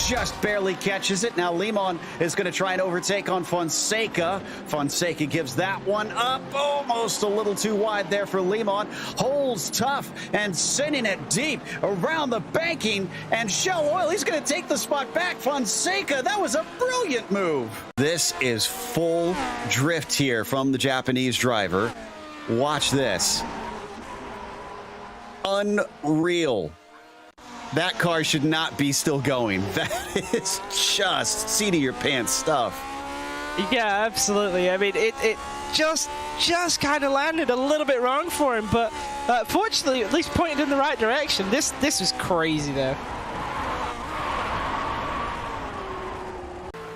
Just barely catches it. Now Limon is going to try and overtake on Fonseca. Fonseca gives that one up. Almost a little too wide there for Limon. Holds tough and sending it deep around the banking. And Shell Oil, he's going to take the spot back. Fonseca, that was a brilliant move. This is full drift here from the Japanese driver. Watch this. Unreal. That car should not be still going. That is just seat-of-your-pants stuff. Yeah, absolutely. I mean, it just kind of landed a little bit wrong for him, but fortunately, at least pointed in the right direction. This was crazy, though.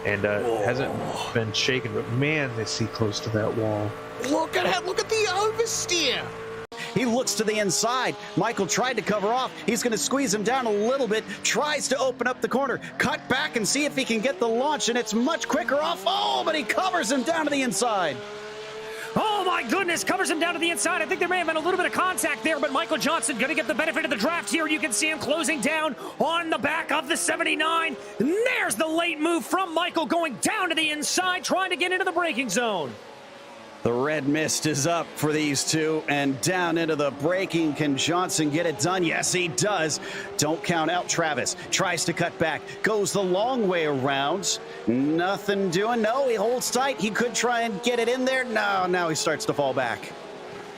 And hasn't been shaken, but man, is he close to that wall. Look at it. Look at the oversteer. He looks to the inside. Michael tried to cover off. He's going to squeeze him down a little bit. Tries to open up the corner. Cut back and see if he can get the launch, and it's much quicker off. Oh, but he covers him down to the inside. Oh my goodness, covers him down to the inside. I think there may have been a little bit of contact there, but Michael Johnson going to get the benefit of the draft here. You can see him closing down on the back of the 79. And there's the late move from Michael going down to the inside, trying to get into the braking zone. The red mist is up for these two, and down into the braking. Can Johnson get it done? Yes, he does. Don't count out Travis. Tries to cut back. Goes the long way around. Nothing doing. No, he holds tight. He could try and get it in there. No, now he starts to fall back.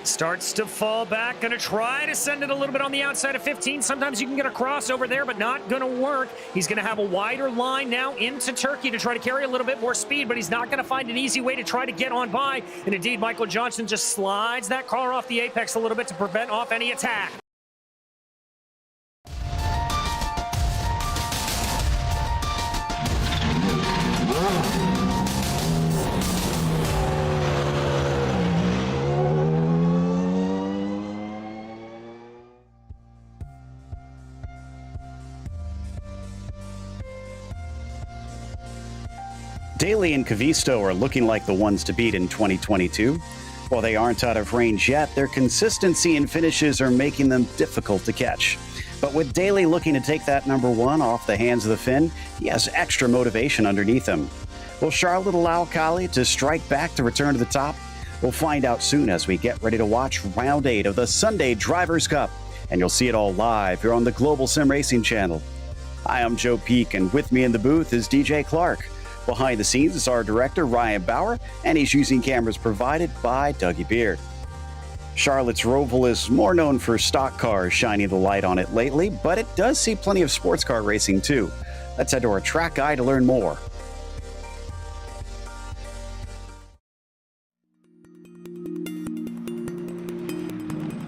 Starts to fall back, gonna try to send it a little bit on the outside of 15. Sometimes you can get a crossover there, but not gonna work. He's gonna have a wider line now into Turkey to try to carry a little bit more speed, but he's not gonna find an easy way to try to get on by. And indeed, Michael Johnson just slides that car off the apex a little bit to prevent off any attack. Daly and Cavisto are looking like the ones to beat in 2022. While they aren't out of range yet, their consistency in finishes are making them difficult to catch. But with Daly looking to take that number one off the hands of the Finn, he has extra motivation underneath him. Will Charlotte allow Kali to strike back to return to the top? We'll find out soon as we get ready to watch Round 8 of the Sunday Drivers' Cup, and you'll see it all live here on the Global SimRacing Channel. Hi, I'm Joe Peak, and with me in the booth is DJ Clark. Behind the scenes is our director, Ryan Bauer, and he's using cameras provided by Dougie Beard. Charlotte's Roval is more known for stock cars shining the light on it lately, but it does see plenty of sports car racing too. Let's head to our track guide to learn more.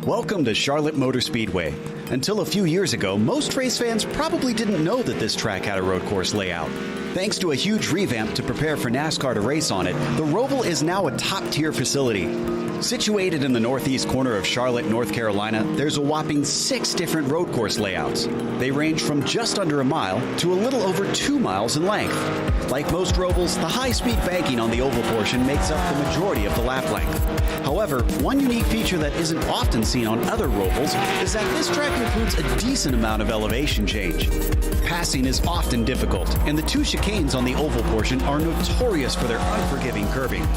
Welcome to Charlotte Motor Speedway. Until a few years ago, most race fans probably didn't know that this track had a road course layout. Thanks to a huge revamp to prepare for NASCAR to race on it, the Roval is now a top-tier facility. Situated in the northeast corner of Charlotte, North Carolina, there's a whopping 6 different road course layouts. They range from just under a mile to a little over 2 miles in length. Like most Rovals, the high-speed banking on the oval portion makes up the majority of the lap length. However, one unique feature that isn't often seen on other Rovals is that this track includes a decent amount of elevation change. Passing is often difficult, and the 2 chicanes on the oval portion are notorious for their unforgiving curbing.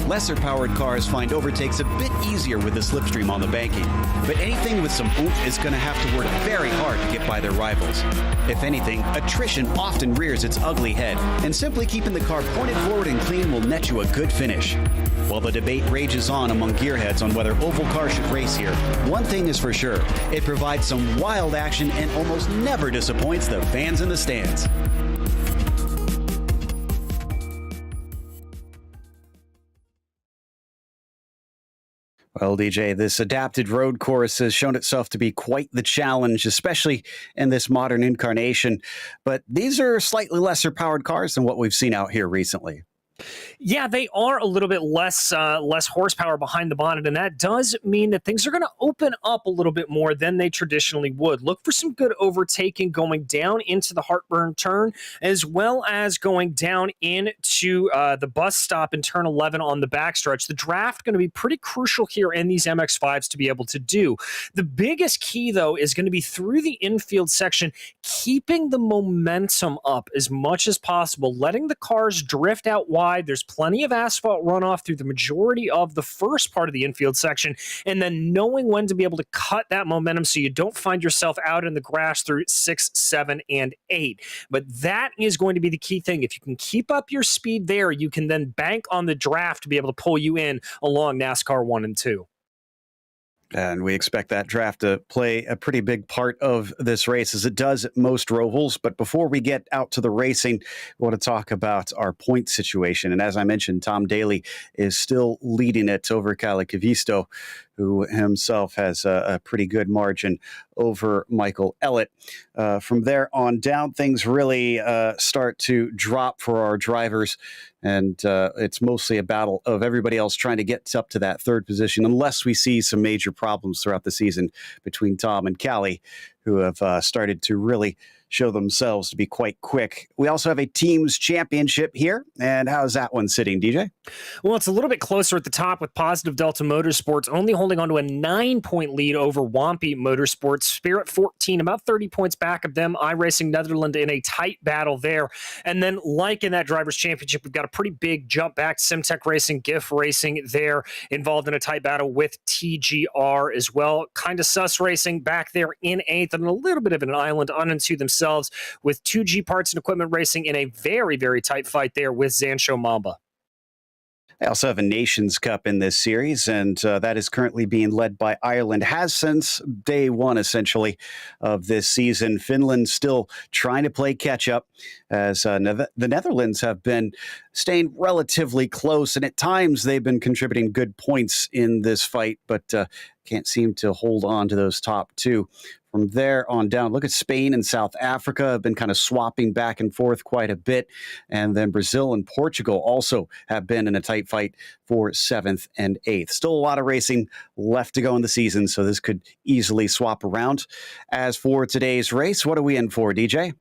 Lesser-powered cars find overtakes a bit easier with the slipstream on the banking, but anything with some oomph is going to have to work very hard to get by their rivals. If anything, attrition often rears its ugly head, and simply keeping the car pointed forward and clean will net you a good finish. While the debate rages on among gearheads on whether oval cars should race here, one thing is for sure, it provides some wild action and almost never disappoints the fans in the stands. Well, DJ, this adapted road course has shown itself to be quite the challenge, especially in this modern incarnation. But these are slightly lesser powered cars than what we've seen out here recently. Yeah, they are a little bit less horsepower behind the bonnet, and that does mean that things are going to open up a little bit more than they traditionally would. Look for some good overtaking going down into the Heartburn turn, as well as going down into the bus stop in turn 11 on the backstretch. The draft going to be pretty crucial here in these MX-5s to be able to do. The biggest key, though, is going to be through the infield section, keeping the momentum up as much as possible, letting the cars drift out wide. There's plenty of asphalt runoff through the majority of the first part of the infield section, and then knowing when to be able to cut that momentum so you don't find yourself out in the grass through 6, 7, and 8. But that is going to be the key thing. If you can keep up your speed there, you can then bank on the draft to be able to pull you in along NASCAR 1 and 2. And we expect that draft to play a pretty big part of this race, as it does at most Rovals. But before we get out to the racing, we want to talk about our point situation. And as I mentioned, Tom Daly is still leading it over Kalle Kavisto, who himself has a pretty good margin over Michael Ellett. From there on down, things really start to drop for our drivers, and it's mostly a battle of everybody else trying to get up to that third position, unless we see some major problems throughout the season between Tom and Kalle, who have started to really show themselves to be quite quick. We also have a team's championship here. And how's that one sitting, DJ? Well, it's a little bit closer at the top, with Positive Delta Motorsports only holding on to a 9-point lead over Wampy Motorsports. Spirit 14, about 30 points back of them. iRacing Netherlands in a tight battle there. And then, like in that Drivers' Championship, we've got a pretty big jump back. Simtech Racing, GIF Racing there, involved in a tight battle with TGR as well. Kind of Sus Racing back there in 8th, and a little bit of an island unto themselves, with 2G Parts and Equipment Racing in a very, very tight fight there with Zancho Mamba. They also have a Nations Cup in this series, and that is currently being led by Ireland, has since day one, essentially, of this season. Finland still trying to play catch-up, as the Netherlands have been staying relatively close, and at times they've been contributing good points in this fight, but can't seem to hold on to those top two. From there on down, look at Spain and South Africa have been kind of swapping back and forth quite a bit. And then Brazil and Portugal also have been in a tight fight for 7th and 8th. Still a lot of racing left to go in the season, so this could easily swap around. As for today's race, what are we in for, DJ?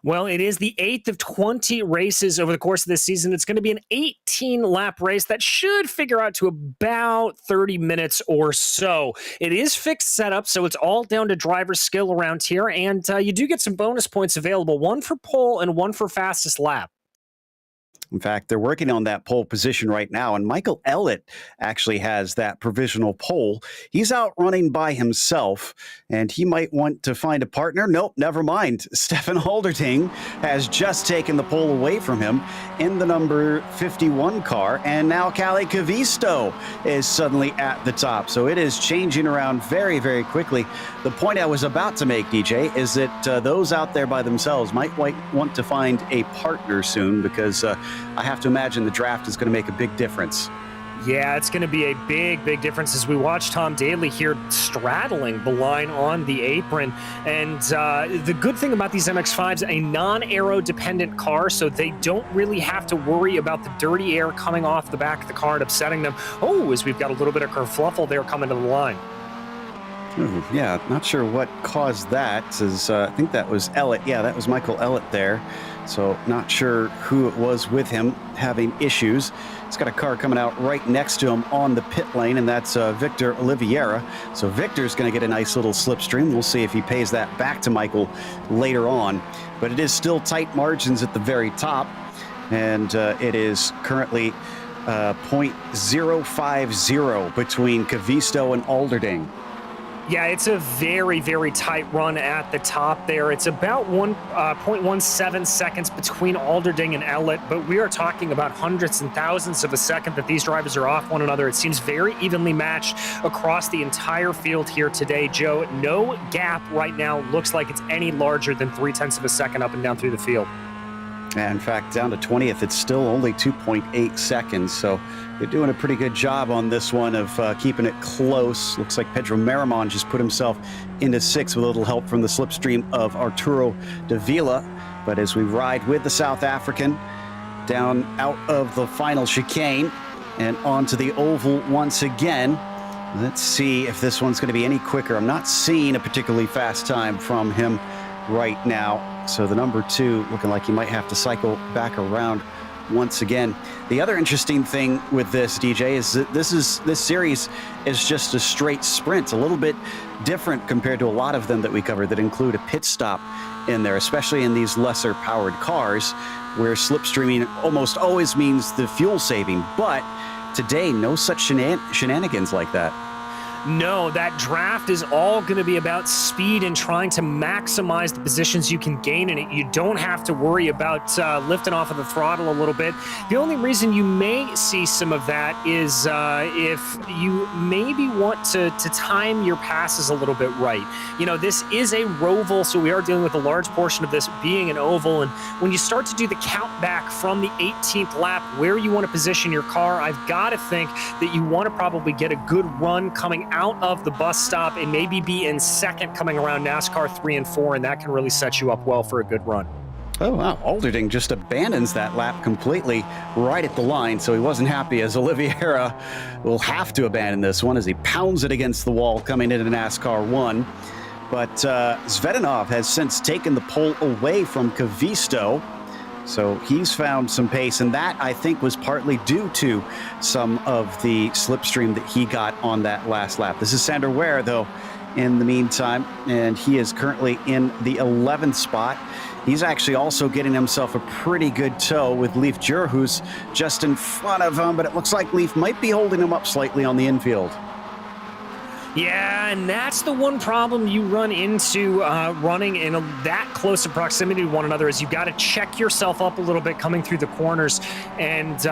Well, it is the 8th of 20 races over the course of this season. It's going to be an 18-lap race that should figure out to about 30 minutes or so. It is fixed setup, so it's all down to driver skill around here, and you do get some bonus points available, one for pole and one for fastest lap. In fact, they're working on that pole position right now, and Michael Ellett actually has that provisional pole. He's out running by himself, and he might want to find a partner. Nope, never mind. Stefan Alderding has just taken the pole away from him in the number 51 car, and now Kalle Kavisto is suddenly at the top. So it is changing around very, very quickly. The point I was about to make, DJ, is that those out there by themselves might want to find a partner soon, because I have to imagine the draft is going to make a big difference. Yeah, it's going to be a big, big difference as we watch Tom Daly here straddling the line on the apron. And the good thing about these MX-5s, a non-aero dependent car, so they don't really have to worry about the dirty air coming off the back of the car and upsetting them. Oh, as we've got a little bit of kerfluffle there coming to the line. Ooh, yeah, not sure what caused that. I think that was Ellett. Yeah, that was Michael Ellett there. So not sure who it was with him having issues. He's got a car coming out right next to him on the pit lane, and that's Victor Oliveira. So Victor's going to get a nice little slipstream. We'll see if he pays that back to Michael later on. But it is still tight margins at the very top, and it is currently 0.050 between Cavisto and Alderding. Yeah, it's a very, very tight run at the top there. It's about 1.17 seconds between Alderding and Ellett, but we are talking about hundreds and thousands of a second that these drivers are off one another. It seems very evenly matched across the entire field here today, Joe. No gap right now looks like it's any larger than 0.3 of a second up and down through the field. And in fact, down to 20th, it's still only 2.8 seconds. So they're doing a pretty good job on this one of keeping it close. Looks like Pedro Marimon just put himself into 6th with a little help from the slipstream of Arturo Davila. But as we ride with the South African down out of the final chicane and onto the oval once again, let's see if this one's going to be any quicker. I'm not seeing a particularly fast time from him right now. So the number 2 looking like he might have to cycle back around once again. The other interesting thing with this, DJ, is that this series is just a straight sprint, a little bit different compared to a lot of them that we covered that include a pit stop in there, especially in these lesser powered cars where slipstreaming almost always means the fuel saving. But today, no such shenanigans like that. No, that draft is all going to be about speed and trying to maximize the positions you can gain in it. You don't have to worry about lifting off of the throttle a little bit. The only reason you may see some of that is if you maybe want to time your passes a little bit right. You know, this is a roval, so we are dealing with a large portion of this being an oval. And when you start to do the count back from the 18th lap, where you want to position your car, I've got to think that you want to probably get a good run coming out of the bus stop and maybe be in second coming around NASCAR 3 and 4, and that can really set you up well for a good run. Oh, wow. Alderding just abandons that lap completely right at the line, so he wasn't happy, as Oliveira will have to abandon this one as he pounds it against the wall coming into NASCAR 1. But Zvedanov has since taken the pole away from Cavisto. So he's found some pace, and that, I think, was partly due to some of the slipstream that he got on that last lap. This is Sander Ware, though, in the meantime, and he is currently in the 11th spot. He's actually also getting himself a pretty good tow with Leif Jur, who's just in front of him, but it looks like Leif might be holding him up slightly on the infield. Yeah, and that's the one problem you run into running in that close of proximity to one another is you've got to check yourself up a little bit coming through the corners, and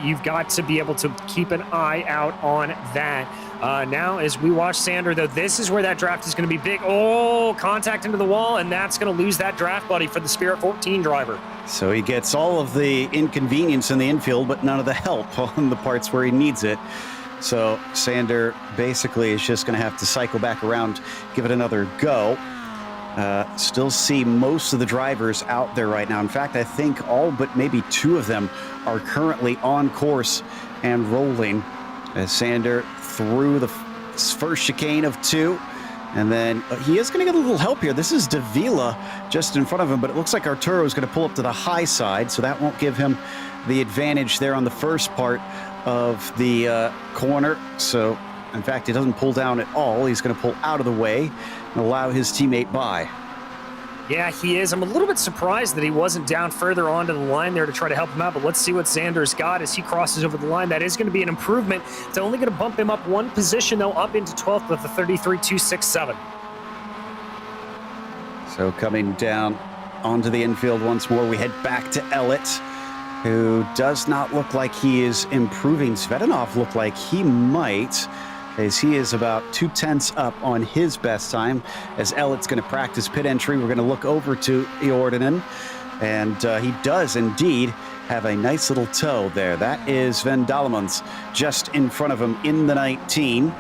you've got to be able to keep an eye out on that. Now, as we watch Sander, though, this is where that draft is going to be big. Oh, contact into the wall, and that's going to lose that draft buddy for the Spirit 14 driver. So he gets all of the inconvenience in the infield, but none of the help on the parts where he needs it. So Sander basically is just going to have to cycle back around, give it another go. Still see most of the drivers out there right now. In fact, I think all but maybe 2 of them are currently on course and rolling as Sander through the first chicane of 2. And then he is going to get a little help here. This is Davila just in front of him, but it looks like Arturo is going to pull up to the high side, so that won't give him the advantage there on the first part of the corner. So, in fact, he doesn't pull down at all. He's going to pull out of the way and allow his teammate by. Yeah, he is. I'm a little bit surprised that he wasn't down further onto the line there to try to help him out, but let's see what Sander's got as he crosses over the line. That is going to be an improvement. It's only going to bump him up 1 position, though, up into 12th with a 33.267. So coming down onto the infield once more, we head back to Ellett, who does not look like he is improving. Zvedanov looked like he might, as he is about 0.2 up on his best time. As Ellett's going to practice pit entry, we're going to look over to Iordinen, and he does indeed have a nice little toe there. That is Van Dallemans just in front of him in the 19.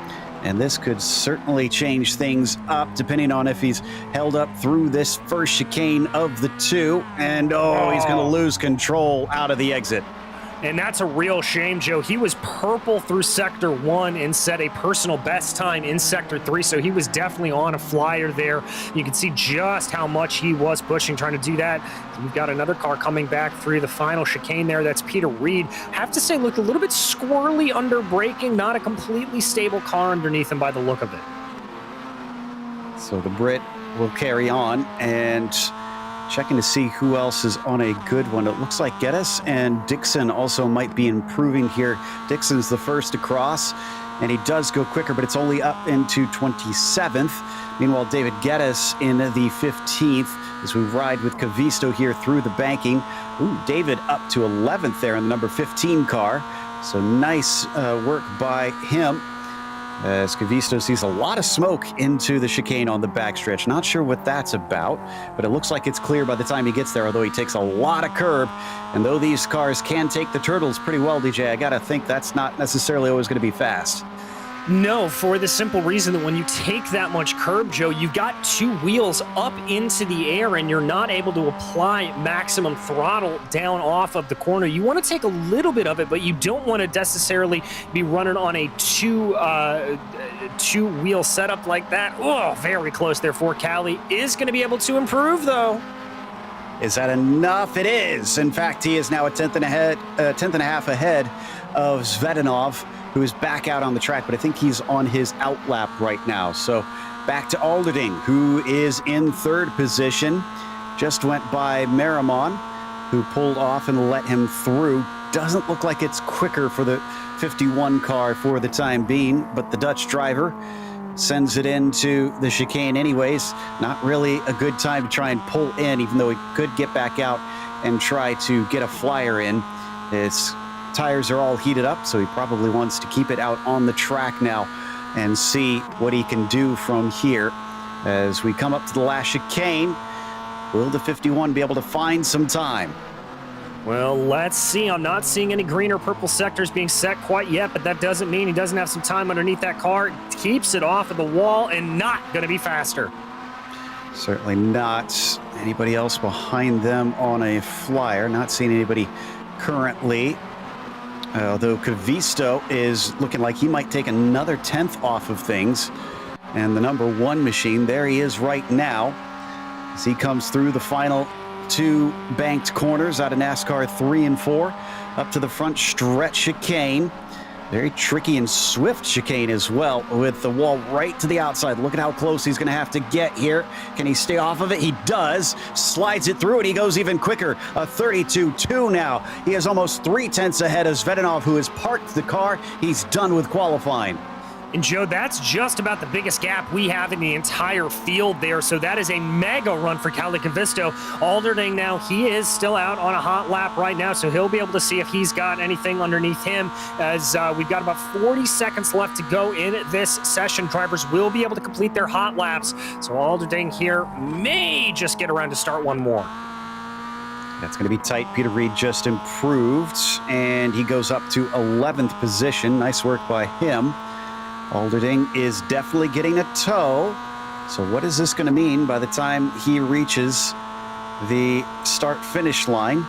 And this could certainly change things up depending on if he's held up through this first chicane of the two. And he's going to lose control out of the exit. And that's a real shame, Joe. He was purple through Sector 1 and set a personal best time in Sector 3, so he was definitely on a flyer there. You can see just how much he was pushing, trying to do that. We've got another car coming back through the final chicane there. That's Peter Reed. Have to say, looked a little bit squirrely under braking, not a completely stable car underneath him by the look of it. So the Brit will carry on, and checking to see who else is on a good one. It looks like Geddes and Dixon also might be improving here. Dixon's the first to cross, and he does go quicker, but it's only up into 27th. Meanwhile, David Geddes in the 15th as we ride with Cavisto here through the banking. Ooh, David up to 11th there in the number 15 car. So nice work by him, as Cavisto sees a lot of smoke into the chicane on the backstretch. Not sure what that's about, but it looks like it's clear by the time he gets there, although he takes a lot of curb. And though these cars can take the turtles pretty well, DJ, I gotta think that's not necessarily always gonna be fast. No, for the simple reason that when you take that much curb, Joe, you've got two wheels up into the air and you're not able to apply maximum throttle down off of the corner. You want to take a little bit of it, but you don't want to necessarily be running on a two-wheel setup like that. Oh, very close there for Cali. Is going to be able to improve, though. Is that enough? It is. In fact, he is now a tenth and a half ahead of Zvedanov, who is back out on the track, but I think he's on his out lap right now. So back to Alderding, who is in third position. Just went by Merriman, who pulled off and let him through. Doesn't look like it's quicker for the 51 car for the time being, but the Dutch driver sends it into the chicane anyways. Not really a good time to try and pull in, even though he could get back out and try to get a flyer in. His tires are all heated up, so he probably wants to keep it out on the track now and see what he can do from here. As we come up to the last chicane, will the 51 be able to find some time? Well, let's see. I'm not seeing any green or purple sectors being set quite yet, but that doesn't mean he doesn't have some time underneath that car. Keeps it off of the wall and not going to be faster. Certainly not anybody else behind them on a flyer. Not seeing anybody currently. Although Cavisto is looking like he might take another 10th off of things. And the number one machine, there he is right now, as he comes through the final two banked corners out of NASCAR 3 and 4 up to the front stretch chicane. Very tricky and swift chicane as well, with the wall right to the outside. Look at how close he's going to have to get here. Can he stay off of it? He does. Slides it through, and he goes even quicker. A 32.2 now. He is almost 3/10 ahead of Zvedanov, who has parked the car. He's done with qualifying. And Joe, that's just about the biggest gap we have in the entire field there. So that is a mega run for Cali Cavisto. Alderding now, he is still out on a hot lap right now, so he'll be able to see if he's got anything underneath him, as we've got about 40 seconds left to go in this session. Drivers will be able to complete their hot laps. So Alderding here may just get around to start one more. That's going to be tight. Peter Reed just improved, and he goes up to 11th position. Nice work by him. Alderding is definitely getting a tow. So what is this going to mean by the time he reaches the start-finish line?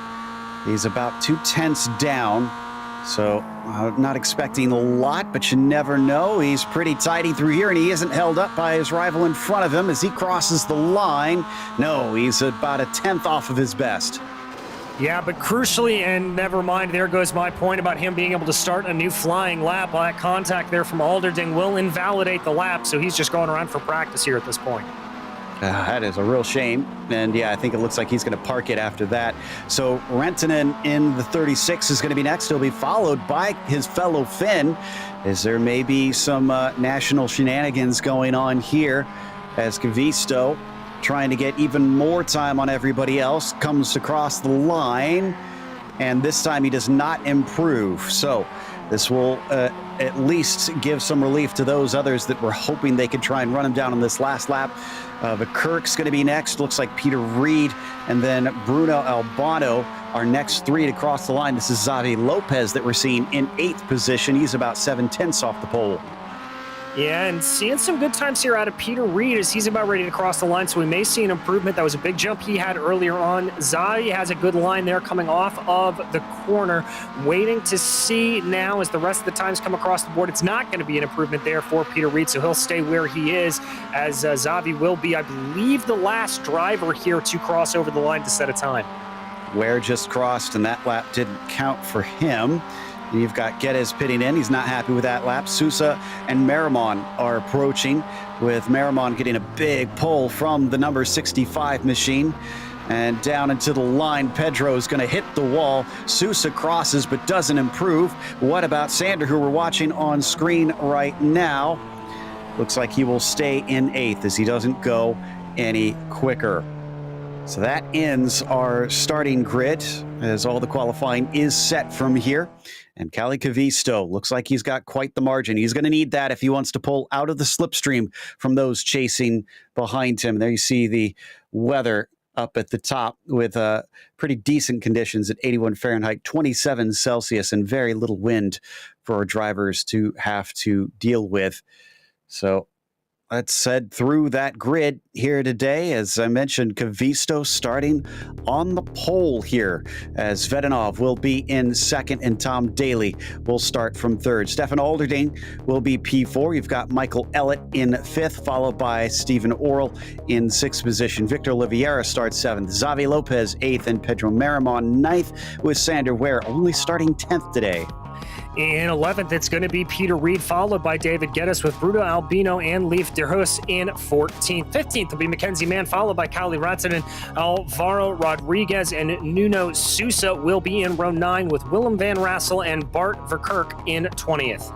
He's about 2/10 down. So not expecting a lot, but you never know. He's pretty tidy through here, and he isn't held up by his rival in front of him as he crosses the line. No, he's about a 10th off of his best. Yeah, but crucially, and never mind, there goes my point about him being able to start a new flying lap. That contact there from Alderding will invalidate the lap, so he's just going around for practice here at this point. That is a real shame. And yeah, I think it looks like he's going to park it after that. So Rentinen in the 36 is going to be next. He'll be followed by his fellow Finn, as there may be some national shenanigans going on here, as Cavisto, trying to get even more time on everybody else, comes across the line, and this time he does not improve. So This will at least give some relief to those others that were hoping they could try and run him down on this last lap. Kirk's going to be next. Looks like Peter Reed and then Bruno Albano are next 3 to cross the line. This is Xavi Lopez that we're seeing in 8th position. He's about 7/10 off the pole. Yeah, and seeing some good times here out of Peter Reed as he's about ready to cross the line, so we may see an improvement. That was a big jump he had earlier on. Xavi has a good line there coming off of the corner. Waiting to see now as the rest of the times come across the board. It's not going to be an improvement there for Peter Reed, so he'll stay where he is, as Xavi will be, I believe, the last driver here to cross over the line to set a time. Ware just crossed, and that lap didn't count for him. You've got Geddes pitting in. He's not happy with that lap. Sousa and Marimon are approaching, with Marimon getting a big pull from the number 65 machine. And down into the line, Pedro's going to hit the wall. Sousa crosses but doesn't improve. What about Sander, who we're watching on screen right now? Looks like he will stay in 8th as he doesn't go any quicker. So that ends our starting grid, as all the qualifying is set from here. And Cali Cavisto looks like he's got quite the margin. He's going to need that if he wants to pull out of the slipstream from those chasing behind him. There you see the weather up at the top with pretty decent conditions at 81 Fahrenheit, 27 Celsius, and very little wind for our drivers to have to deal with. So let's head through that grid here today. As I mentioned, Cavisto starting on the pole here, as Vedinov will be in 2nd and Tom Daly will start from 3rd. Stefan Alderding will be P4. You've got Michael Ellett in 5th, followed by Stephen Orrell in 6th position. Victor Oliveira starts 7th. Xavi Lopez 8th, and Pedro Marimon 9th, with Sander Ware only starting 10th today. In 11th, it's going to be Peter Reed, followed by David Geddes, with Bruno Albino and Leif Derhus in 14th. 15th will be Mackenzie Mann, followed by Kali Ratsinen, Alvaro Rodriguez, and Nuno Sousa will be in row 9, with Willem van Rassel and Bart Verkerk in 20th.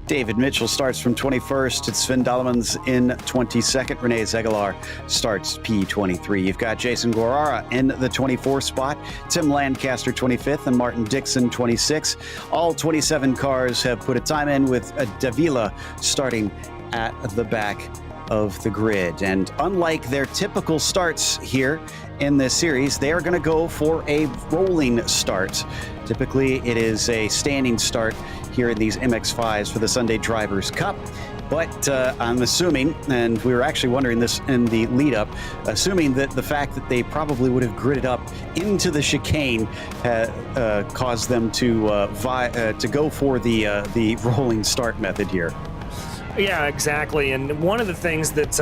David Mitchell starts from 21st. It's Sven Dalemans in 22nd. Renee Zegelar starts P23. You've got Jason Guerrara in the 24th spot. Tim Lancaster 25th, and Martin Dixon 26th. All 27 cars have put a time in, with Davila starting at the back of the grid. And unlike their typical starts here in this series, they are going to go for a rolling start. Typically, it is a standing start here in these MX-5s for the Sunday Drivers' Cup. But I'm assuming, and we were actually wondering this in the lead-up, assuming that the fact that they probably would have gridded up into the chicane caused them to go for the rolling start method here. Yeah, exactly. And one of the things that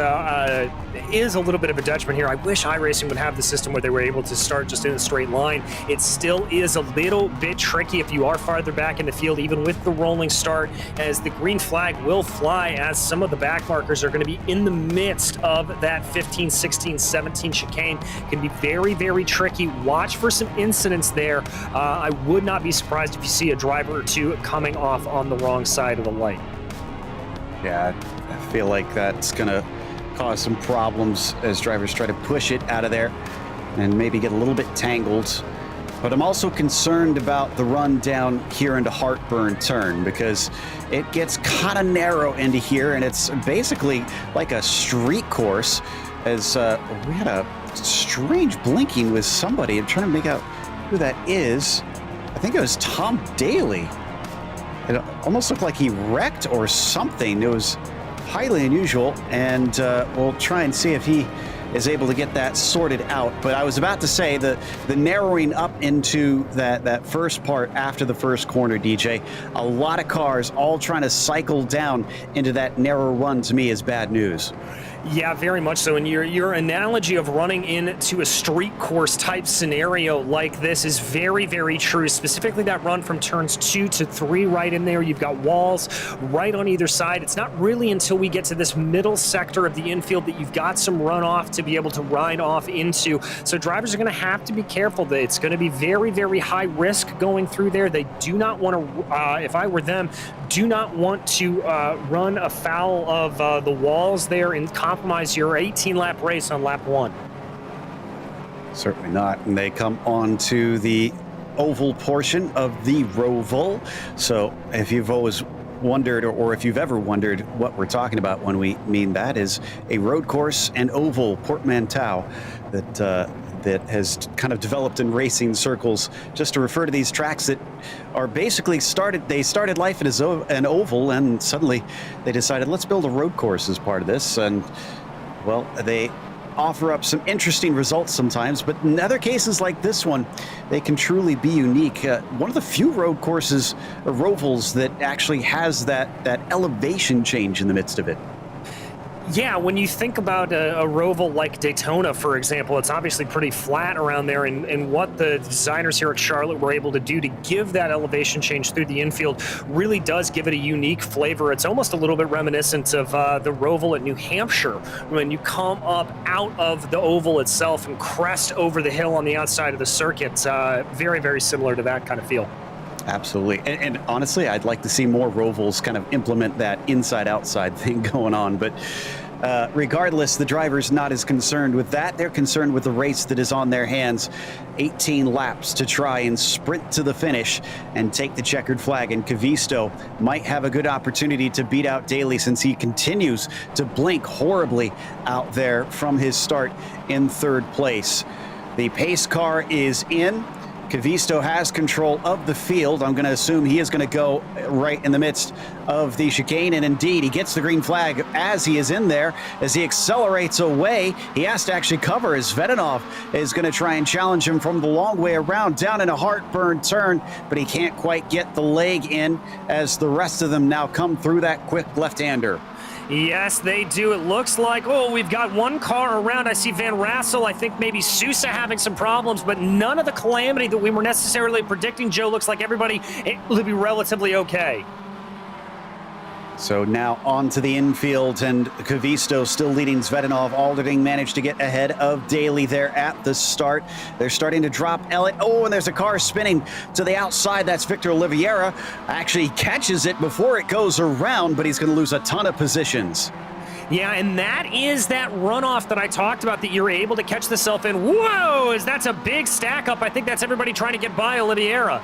is a little bit of a detriment here, I wish iRacing would have the system where they were able to start just in a straight line. It still is a little bit tricky if you are farther back in the field, even with the rolling start, as the green flag will fly, as some of the back markers are going to be in the midst of that 15, 16, 17 chicane. It can be very, very tricky. Watch for some incidents there. I would not be surprised if you see a driver or two coming off on the wrong side of the light. Yeah, I feel like that's going to cause some problems as drivers try to push it out of there and maybe get a little bit tangled. But I'm also concerned about the run down here into Heartburn Turn, because it gets kind of narrow into here, and it's basically like a street course, as we had a strange blinking with somebody. I'm trying to make out who that is. I think it was Tom Daly. It almost looked like he wrecked or something. It was highly unusual, and we'll try and see if he is able to get that sorted out. But I was about to say the narrowing up into that first part after the first corner, DJ, a lot of cars all trying to cycle down into that narrow run, to me, is bad news. Yeah, very much so. And your analogy of running into a street course type scenario like this is very, very true. Specifically that run from turns 2 to 3 right in there. You've got walls right on either side. It's not really until we get to this middle sector of the infield that you've got some runoff to be able to ride off into. So drivers are going to have to be careful. That it's going to be very, very high risk going through there. They do not want to, if I were them, do not want to run afoul of the walls there and compromise your 18-lap race on lap 1. Certainly not. And they come on to the oval portion of the Roval. So if you've always wondered, or if you've ever wondered what we're talking about when we mean that, is a road course and oval portmanteau that has kind of developed in racing circles just to refer to these tracks that are basically they started life as an oval, and suddenly they decided, let's build a road course as part of this. And well, they offer up some interesting results sometimes, but in other cases like this one, they can truly be unique. One of the few road courses or rovals that actually has that elevation change in the midst of it. Yeah, when you think about a roval like Daytona, for example, it's obviously pretty flat around there, and what the designers here at Charlotte were able to do to give that elevation change through the infield really does give it a unique flavor. It's almost a little bit reminiscent of the roval at New Hampshire, when you come up out of the oval itself and crest over the hill on the outside of the circuit. Very, very similar to that kind of feel. Absolutely. And honestly, I'd like to see more rovals kind of implement that inside-outside thing going on. But regardless, the driver's not as concerned with that. They're concerned with the race that is on their hands. 18 laps to try and sprint to the finish and take the checkered flag. And Cavisto might have a good opportunity to beat out Daly, since he continues to blink horribly out there from his start in third place. The pace car is in. Cavisto has control of the field. I'm going to assume he is going to go right in the midst of the chicane, and indeed, he gets the green flag as he is in there. As he accelerates away, he has to actually cover, as Vedinov is going to try and challenge him from the long way around, down in a heartburn turn, but he can't quite get the leg in as the rest of them now come through that quick left-hander. Yes, they do. It looks like, we've got one car around. I see Van Rassel, I think maybe Sousa having some problems, but none of the calamity that we were necessarily predicting. Joe, looks like everybody will be relatively okay. So now on to the infield, and Cavisto still leading. Stefan Alderding managed to get ahead of Daly there at the start. They're starting to drop Elliott. Oh, and there's a car spinning to the outside. That's Victor Oliveira. Actually catches it before it goes around, but he's going to lose a ton of positions. Yeah, and that is that runoff that I talked about, that you're able to catch the self in. Whoa, that's a big stack up. I think that's everybody trying to get by Oliveira.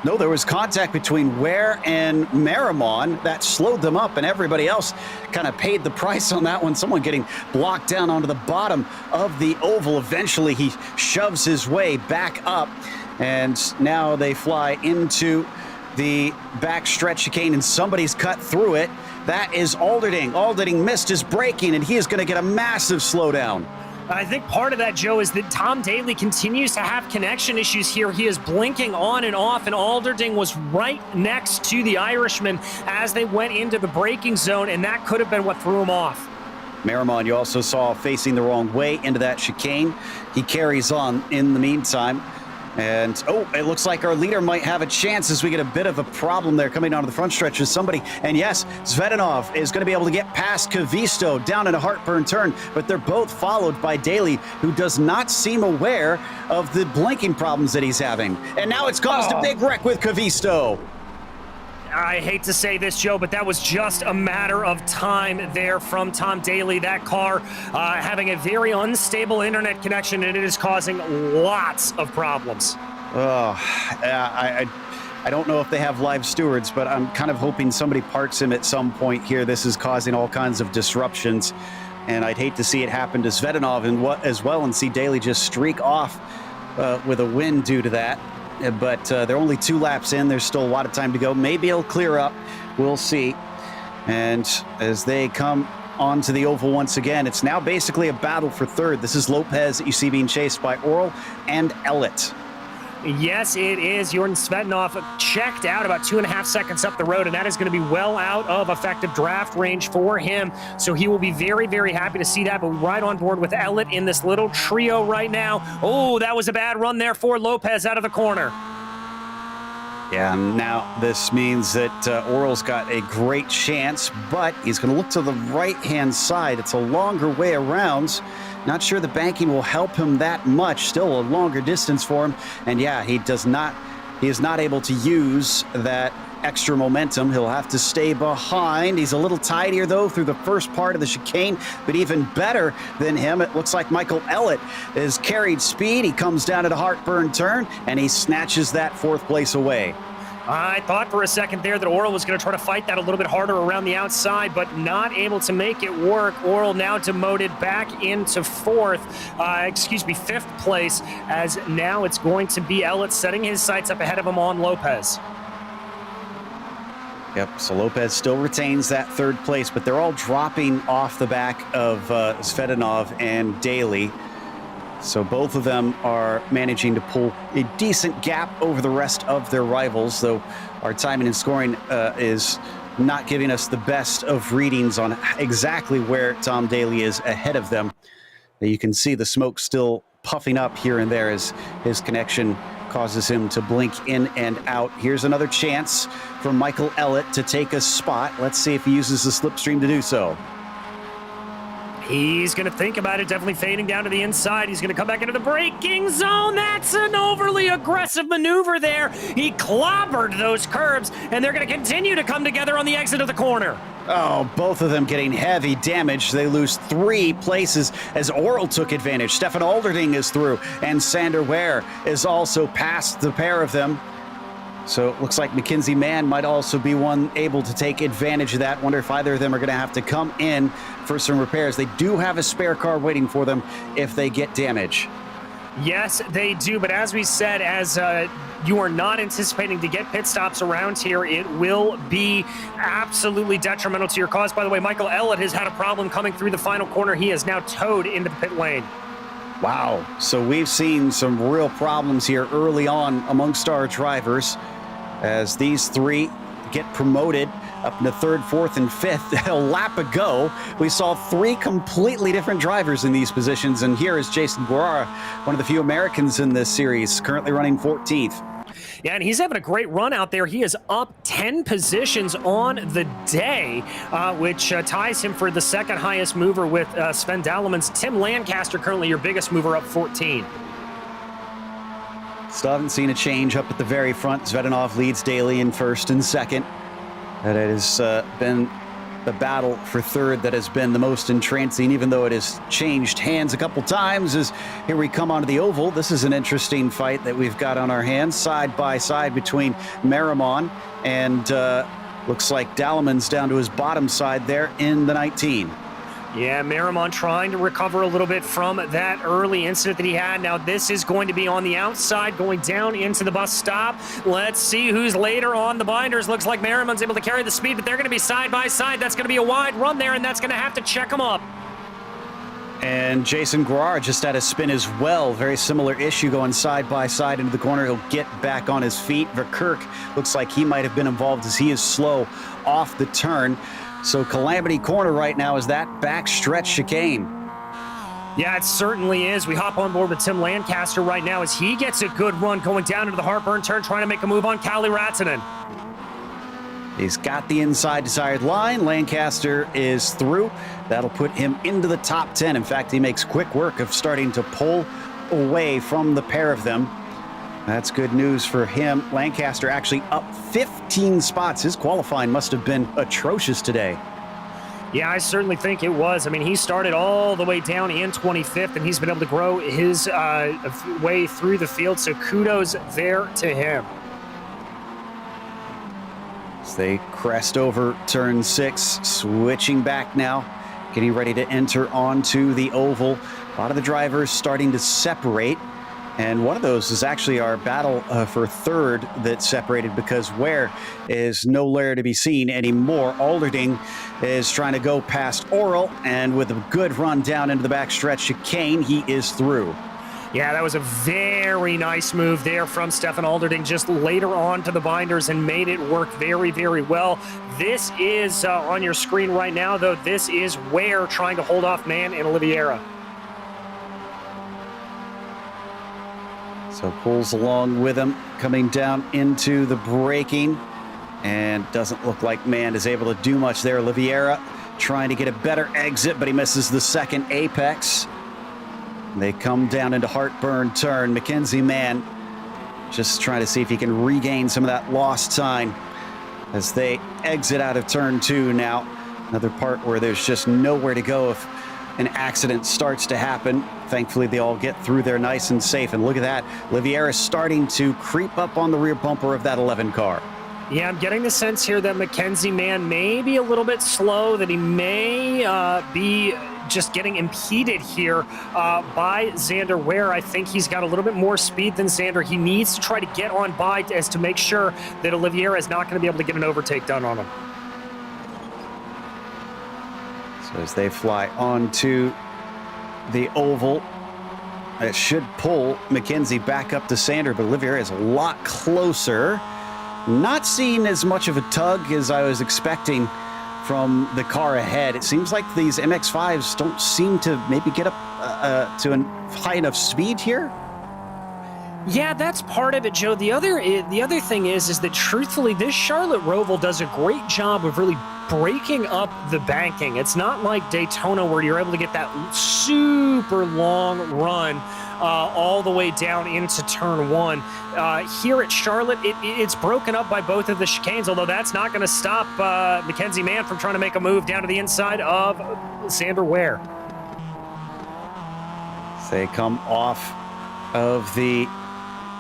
No, there was contact between Ware and Marimon that slowed them up, and everybody else kind of paid the price on that one. Someone getting blocked down onto the bottom of the oval. Eventually, he shoves his way back up, and now they fly into the backstretch chicane, and somebody's cut through it. That is Alderding. Alderding missed his braking, and he is going to get a massive slowdown. I think part of that, Joe, is that Tom Daly continues to have connection issues here. He is blinking on and off, and Alderding was right next to the Irishman as they went into the braking zone, and that could have been what threw him off. Marimon, you also saw facing the wrong way into that chicane. He carries on in the meantime. And, it looks like our leader might have a chance as we get a bit of a problem there coming onto the front stretch with somebody. And yes, Stefan is going to be able to get past Cavisto down in a heartburn turn, but they're both followed by Daly, who does not seem aware of the blinking problems that he's having. And now it's caused a big wreck with Cavisto. I hate to say this, Joe, but that was just a matter of time there from Tom Daly. That car having a very unstable internet connection, and it is causing lots of problems. I don't know if they have live stewards, but I'm kind of hoping somebody parks him at some point here. This is causing all kinds of disruptions, and I'd hate to see it happen to Zvedanov as well, and see Daly just streak off with a win due to that. But they're only 2 laps in. There's still a lot of time to go. Maybe it'll clear up. We'll see. And as they come onto the oval once again, it's now basically a battle for third. This is Lopez that you see being chased by Orl and Elliott. Yes, it is. Jordan Svetnov checked out about 2.5 seconds up the road, and that is going to be well out of effective draft range for him. So he will be very, very happy to see that, but right on board with Elliott in this little trio right now. Oh, that was a bad run there for Lopez out of the corner. Yeah, and now this means that Orl's got a great chance, but he's going to look to the right-hand side. It's a longer way around. Not sure the banking will help him that much. Still a longer distance for him. And yeah, he he is not able to use that extra momentum. He'll have to stay behind. He's a little tidier, though, through the first part of the chicane, but even better than him, it looks like Michael Ellett has carried speed. He comes down at a heartburn turn, and he snatches that 4th place away. I thought for a second there that Oral was going to try to fight that a little bit harder around the outside, but not able to make it work. Oral now demoted back into 5th place, as now it's going to be Ellett setting his sights up ahead of him on Lopez. Yep, so Lopez still retains that 3rd place, but they're all dropping off the back of Svetanov and Daly. So both of them are managing to pull a decent gap over the rest of their rivals, though our timing and scoring is not giving us the best of readings on exactly where Tom Daly is ahead of them. You can see the smoke still puffing up here and there as his connection causes him to blink in and out. Here's another chance for Michael Ellett to take a spot. Let's see if he uses the slipstream to do so. He's going to think about it, definitely fading down to the inside. He's going to come back into the braking zone. That's an overly aggressive maneuver there. He clobbered those curbs, and they're going to continue to come together on the exit of the corner. Oh, both of them getting heavy damage. They lose 3 places as Oral took advantage. Stefan Alderding is through, and Sander Ware is also past the pair of them. So it looks like Mackenzie Mann might also be one able to take advantage of that. Wonder if either of them are going to have to come in for some repairs. They do have a spare car waiting for them if they get damage. Yes, they do. But as we said, as you are not anticipating to get pit stops around here, it will be absolutely detrimental to your cause. By the way, Michael Ellett has had a problem coming through the final corner. He is now towed into the pit lane. Wow. So we've seen some real problems here early on amongst our drivers as these 3 get promoted up into 3rd, 4th, and 5th. A lap ago, we saw 3 completely different drivers in these positions, and here is Jason Guerrara, one of the few Americans in this series, currently running 14th. Yeah, and he's having a great run out there. He is up 10 positions on the day, which ties him for the 2nd highest mover with Sven Dallemann's Tim Lancaster, currently your biggest mover, up 14. Still haven't seen a change up at the very front. Svetanov leads Daly in 1st and 2nd. And it has been the battle for 3rd that has been the most entrancing, even though it has changed hands a couple times. As here we come onto the oval. This is an interesting fight that we've got on our hands, side by side between Merrimon and looks like Dallemann's down to his bottom side there in the 19. Yeah, Merrimon trying to recover a little bit from that early incident that he had. Now this is going to be on the outside, going down into the bus stop. Let's see who's later on the binders. Looks like Merrimon's able to carry the speed, but they're going to be side by side. That's going to be a wide run there, and that's going to have to check them up. And Jason Guerrara just had a spin as well. Very similar issue going side by side into the corner. He'll get back on his feet. Verkerk looks like he might have been involved as he is slow off the turn. So Calamity Corner right now is that backstretch chicane. Yeah, it certainly is. We hop on board with Tim Lancaster right now as he gets a good run going down into the heartburn turn, trying to make a move on Kalle Rattanen. He's got the inside desired line. Lancaster is through. That'll put him into the top 10. In fact, he makes quick work of starting to pull away from the pair of them. That's good news for him. Lancaster actually up 15 spots. His qualifying must have been atrocious today. Yeah, I certainly think it was. I mean, he started all the way down in 25th, and he's been able to grow his way through the field, so kudos there to him. As they crest over turn 6, switching back now, getting ready to enter onto the oval. A lot of the drivers starting to separate. And one of those is actually our battle for 3rd that separated because Ware is nowhere to be seen anymore. Alderding is trying to go past Oral, and with a good run down into the backstretch chicane, he is through. Yeah, that was a very nice move there from Stefan Alderding just later on to the binders and made it work very, very well. This is on your screen right now, though. This is Ware trying to hold off Mann and Oliveira. So pulls along with him, coming down into the braking, and doesn't look like Mann is able to do much there. Oliveira trying to get a better exit, but he misses the 2nd apex. They come down into heartburn turn. Mackenzie Mann just trying to see if he can regain some of that lost time as they exit out of turn 2 now. Another part where there's just nowhere to go if an accident starts to happen. Thankfully, they all get through there nice and safe. And look at that. Olivier is starting to creep up on the rear bumper of that 11 car. Yeah, I'm getting the sense here that Mackenzie Mann may be a little bit slow, that he may be just getting impeded here by Xander Ware. I think he's got a little bit more speed than Xander. He needs to try to get on by as to make sure that Olivier is not going to be able to get an overtake done on him. So as they fly onto the oval, it should pull Mackenzie back up to Xander, but Olivier is a lot closer. Not seeing as much of a tug as I was expecting from the car ahead. It seems like these MX-5s don't seem to maybe get up to a high enough speed here. Yeah, that's part of it, Joe. The other thing is that truthfully, this Charlotte Roval does a great job of really breaking up the banking. It's not like Daytona where you're able to get that super long run all the way down into turn 1. Here at Charlotte, it's broken up by both of the chicanes, although that's not going to stop Mackenzie Mann from trying to make a move down to the inside of Xander Ware. They come off of the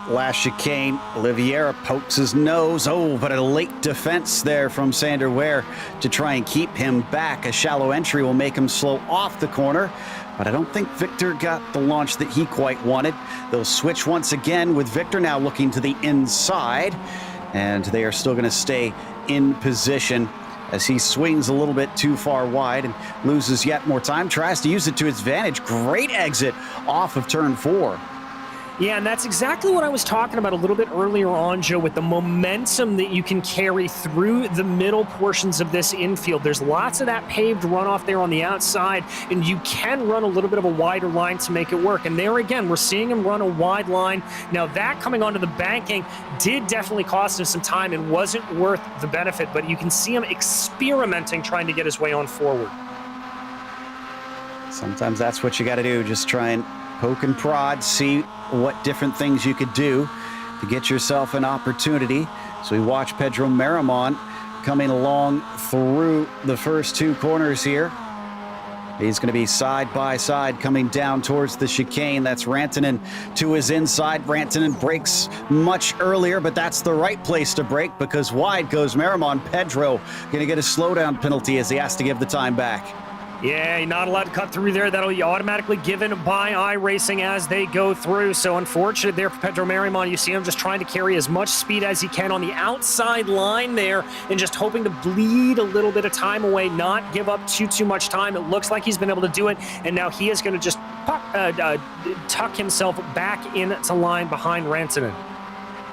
last chicane. Olivier pokes his nose. Oh, but a late defense there from Xander Ware to try and keep him back. A shallow entry will make him slow off the corner, but I don't think Victor got the launch that he quite wanted. They'll switch once again with Victor now looking to the inside, and they are still going to stay in position as he swings a little bit too far wide and loses yet more time. Tries to use it to his advantage. Great exit off of turn 4. Yeah, and that's exactly what I was talking about a little bit earlier on, Joe, with the momentum that you can carry through the middle portions of this infield. There's lots of that paved runoff there on the outside, and you can run a little bit of a wider line to make it work. And there again, we're seeing him run a wide line. Now, that coming onto the banking did definitely cost him some time and wasn't worth the benefit, but you can see him experimenting, trying to get his way on forward. Sometimes that's what you got to do, just try and poke and prod, see what different things you could do to get yourself an opportunity. So we watch Pedro Marimon coming along through the first 2 corners here. He's going to be side by side coming down towards the chicane. That's Rantanen to his inside. Rantanen breaks much earlier, but that's the right place to break because wide goes Marimon. Pedro going to get a slowdown penalty as he has to give the time back. Yeah, you're not allowed to cut through there. That'll be automatically given by iRacing as they go through. So unfortunate there for Pedro Marimon. You see him just trying to carry as much speed as he can on the outside line there and just hoping to bleed a little bit of time away, not give up too much time. It looks like he's been able to do it, and now he is going to just tuck himself back into line behind Rantanen.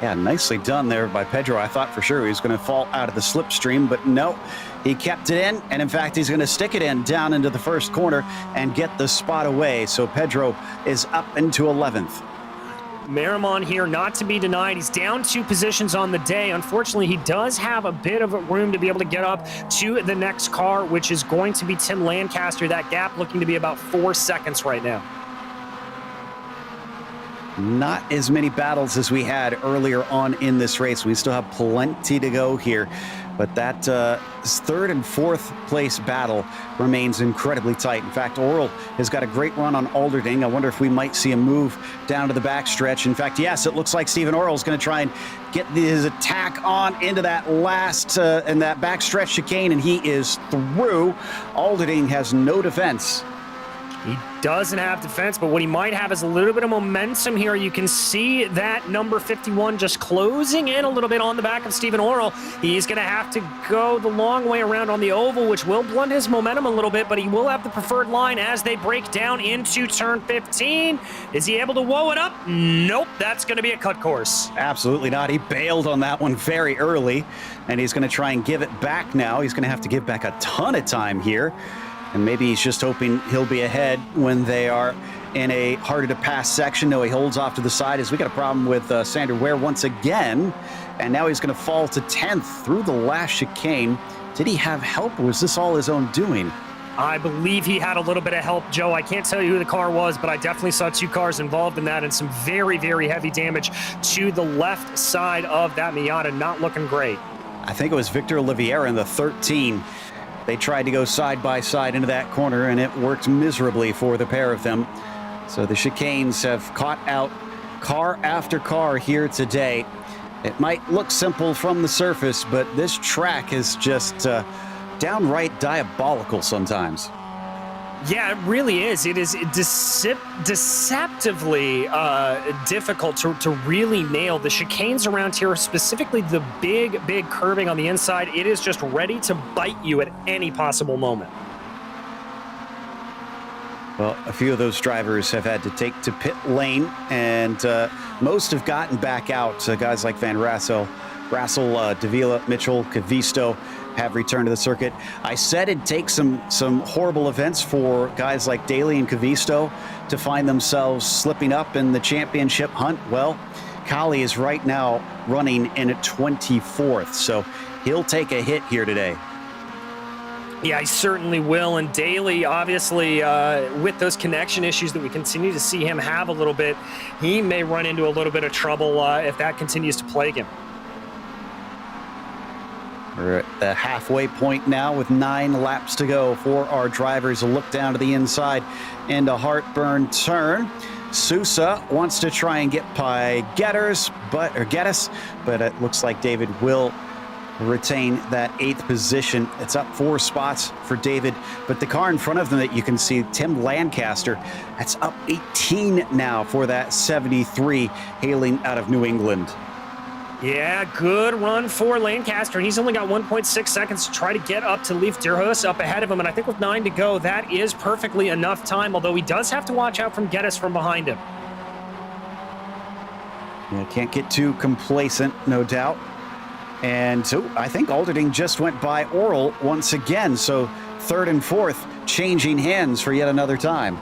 Yeah, nicely done there by Pedro. I thought for sure he was going to fall out of the slipstream, but no, he kept it in, and in fact, he's going to stick it in down into the first corner and get the spot away. So Pedro is up into 11th. Marimon here, not to be denied. He's down 2 positions on the day. Unfortunately, he does have a bit of room to be able to get up to the next car, which is going to be Tim Lancaster. That gap looking to be about 4 seconds right now. Not as many battles as we had earlier on in this race. We still have plenty to go here, but that 3rd and 4th place battle remains incredibly tight. In fact, Orel has got a great run on Alderding. I wonder if we might see a move down to the backstretch. In fact, yes, it looks like Stephen Orel is going to try and get his attack on into that last and that backstretch chicane, and he is through. Alderding has no defense. He doesn't have defense, but what he might have is a little bit of momentum here. You can see that number 51 just closing in a little bit on the back of Stephen Orel. He's going to have to go the long way around on the oval, which will blunt his momentum a little bit, but he will have the preferred line as they break down into turn 15. Is he able to woe it up? Nope, that's going to be a cut course. Absolutely not. He bailed on that one very early, and he's going to try and give it back now. He's going to have to give back a ton of time here. And maybe he's just hoping he'll be ahead when they are in a harder-to-pass section. No, he holds off to the side as we got a problem with Xander Ware once again. And now he's going to fall to 10th through the last chicane. Did he have help, or was this all his own doing? I believe he had a little bit of help, Joe. I can't tell you who the car was, but I definitely saw 2 cars involved in that and some very, very heavy damage to the left side of that Miata. Not looking great. I think it was Victor Oliveira in the 13. They tried to go side by side into that corner, and it worked miserably for the pair of them. So the chicanes have caught out car after car here today. It might look simple from the surface, but this track is just downright diabolical sometimes. Yeah, it really is. It is deceptively difficult to really nail. The chicanes around here, specifically the big curving on the inside, it is just ready to bite you at any possible moment. Well, a few of those drivers have had to take to pit lane, and most have gotten back out. Guys like Van Rassel, Davila, Mitchell, Cavisto have returned to the circuit. I said it'd take some horrible events for guys like Daly and Cavisto to find themselves slipping up in the championship hunt. Well, Kali is right now running in at 24th, so he'll take a hit here today. Yeah, I certainly will. And Daly, obviously, with those connection issues that we continue to see him have a little bit, he may run into a little bit of trouble if that continues to plague him. We're at the halfway point now with 9 laps to go for our drivers. A look down to the inside and a heartburn turn. Sousa wants to try and get by Geddes, but it looks like David will retain that 8th position. It's up 4 spots for David, but the car in front of them that you can see, Tim Lancaster, that's up 18 now for that 73 hailing out of New England. Yeah, good run for Lancaster. He's only got 1.6 seconds to try to get up to Leif Derhus up ahead of him, and I think with 9 to go, that is perfectly enough time, although he does have to watch out from Geddes from behind him. Yeah, can't get too complacent, no doubt. And so I think Alderding just went by Oral once again, so 3rd and 4th changing hands for yet another time.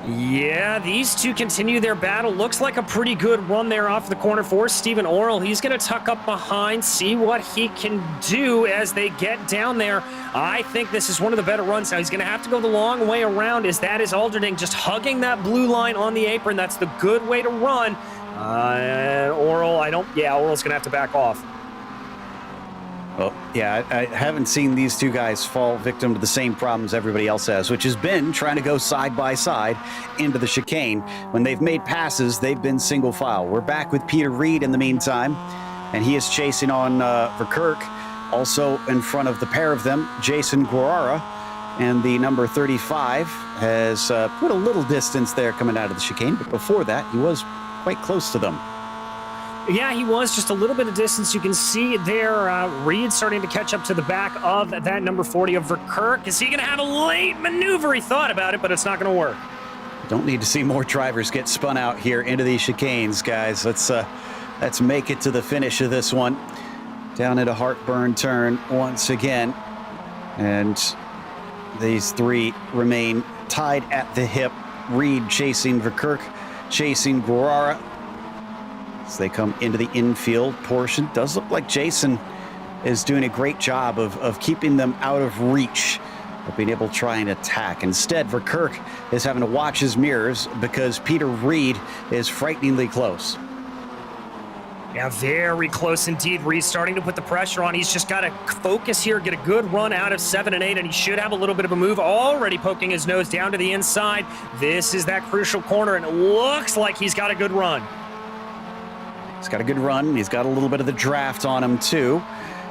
Yeah, these two continue their battle. Looks like a pretty good run there off the corner for Stephen Oral. He's going to tuck up behind, see what he can do as they get down there. I think this is one of the better runs. Now he's going to have to go the long way around, as that is Alderding just hugging that blue line on the apron. That's the good way to run. Oral's going to have to back off. Well, yeah, I haven't seen these two guys fall victim to the same problems everybody else has, which has been trying to go side by side into the chicane. When they've made passes, they've been single file. We're back with Peter Reed in the meantime, and he is chasing on Verkerk. Also in front of the pair of them, Jason Guerrara, and the number 35 has put a little distance there coming out of the chicane, but before that, he was quite close to them. Yeah, he was just a little bit of distance. You can see there, Reed starting to catch up to the back of that number 40 of Verkerk. Is he going to have a late maneuver? He thought about it, but it's not going to work. Don't need to see more drivers get spun out here into these chicanes, guys. Let's make it to the finish of this one. Down at a heartburn turn once again. And these three remain tied at the hip. Reed chasing Verkerk, chasing Guerrara. As they come into the infield portion, does look like Jason is doing a great job of keeping them out of reach, of being able to try and attack. Instead, Verkerk is having to watch his mirrors because Peter Reed is frighteningly close. Yeah, very close indeed. Reed's starting to put the pressure on. He's just got to focus here, get a good run out of 7 and 8, and he should have a little bit of a move. Already poking his nose down to the inside. This is that crucial corner, and it looks like he's got a good run. He's got a good run. He's got a little bit of the draft on him, too.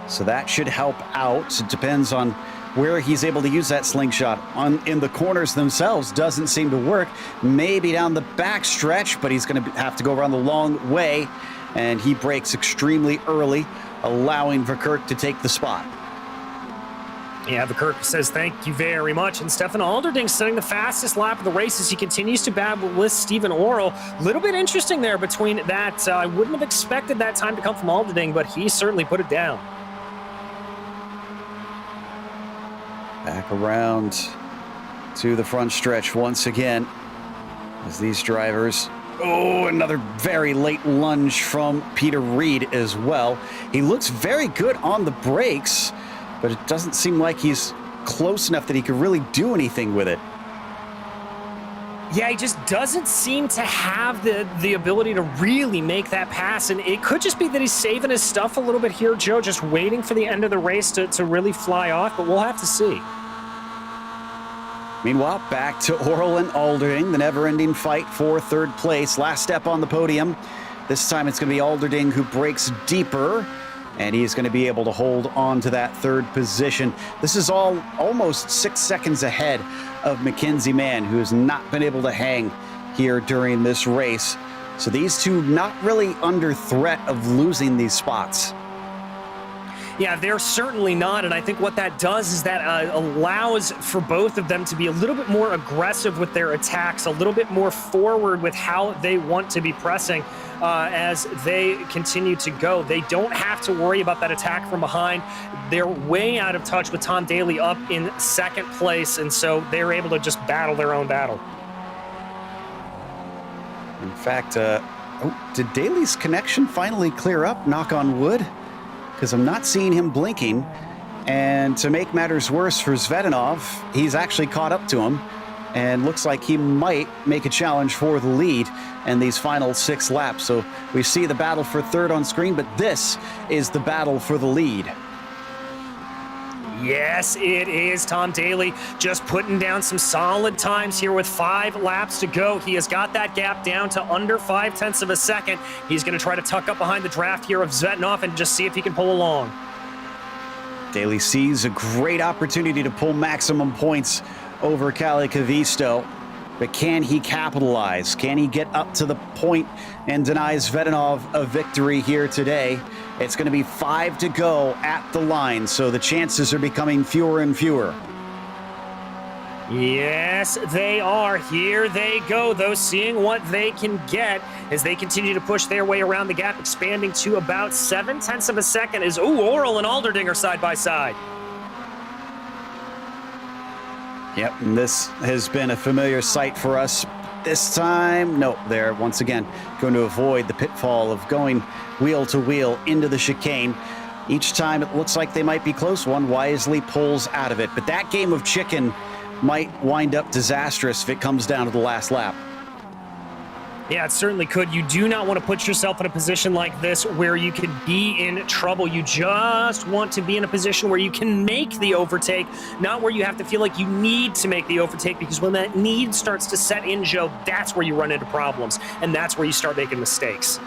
So that should help out. It depends on where he's able to use that slingshot. In the corners themselves, doesn't seem to work. Maybe down the back stretch, but he's going to have to go around the long way. And he breaks extremely early, allowing Verkerk to take the spot. Yeah, Verkerk says thank you very much. And Stefan Alderding setting the fastest lap of the race as he continues to battle with Stephen Oral. A little bit interesting there between that. I wouldn't have expected that time to come from Alderding, but he certainly put it down. Back around to the front stretch once again as these drivers... Oh, another very late lunge from Peter Reed as well. He looks very good on the brakes, but it doesn't seem like he's close enough that he could really do anything with it. Yeah, he just doesn't seem to have the ability to really make that pass, and it could just be that he's saving his stuff a little bit here, Joe, just waiting for the end of the race to really fly off, but we'll have to see. Meanwhile, back to Orel and Alderding, the never-ending fight for third place. Last step on the podium. This time it's going to be Alderding who breaks deeper, and he's going to be able to hold on to that third position. This is all almost 6 seconds ahead of Mackenzie Mann, who has not been able to hang here during this race. So these two not really under threat of losing these spots. Yeah, they're certainly not, and I think what that does is that allows for both of them to be a little bit more aggressive with their attacks, a little bit more forward with how they want to be pressing as they continue to go. They don't have to worry about that attack from behind. They're way out of touch with Tom Daly up in second place, and so they're able to just battle their own battle. In fact, did Daly's connection finally clear up, knock on wood? Because I'm not seeing him blinking. And to make matters worse for Zvedanov, he's actually caught up to him and looks like he might make a challenge for the lead in these final 6 laps. So we see the battle for third on screen, but this is the battle for the lead. Yes, it is. Tom Daly just putting down some solid times here with 5 laps to go. He has got that gap down to under 0.5 of a second. He's going to try to tuck up behind the draft here of Zvedanov and just see if he can pull along. Daly sees a great opportunity to pull maximum points over Kalle Kavisto, but can he capitalize? Can he get up to the point and deny Zvedanov a victory here today? It's going to be 5 to go at the line, so the chances are becoming fewer and fewer. Yes, they are. Here they go, though, seeing what they can get as they continue to push their way around the gap, expanding to about 0.7 of a second as, Orel and Alderding are side by side. Yep, and this has been a familiar sight for us. This time, no, they're once again going to avoid the pitfall of going wheel to wheel into the chicane. Each time it looks like they might be close, one wisely pulls out of it. But that game of chicken might wind up disastrous if it comes down to the last lap. Yeah, it certainly could. You do not want to put yourself in a position like this where you could be in trouble. You just want to be in a position where you can make the overtake, not where you have to feel like you need to make the overtake, because when that need starts to set in, Joe, that's where you run into problems, and that's where you start making mistakes.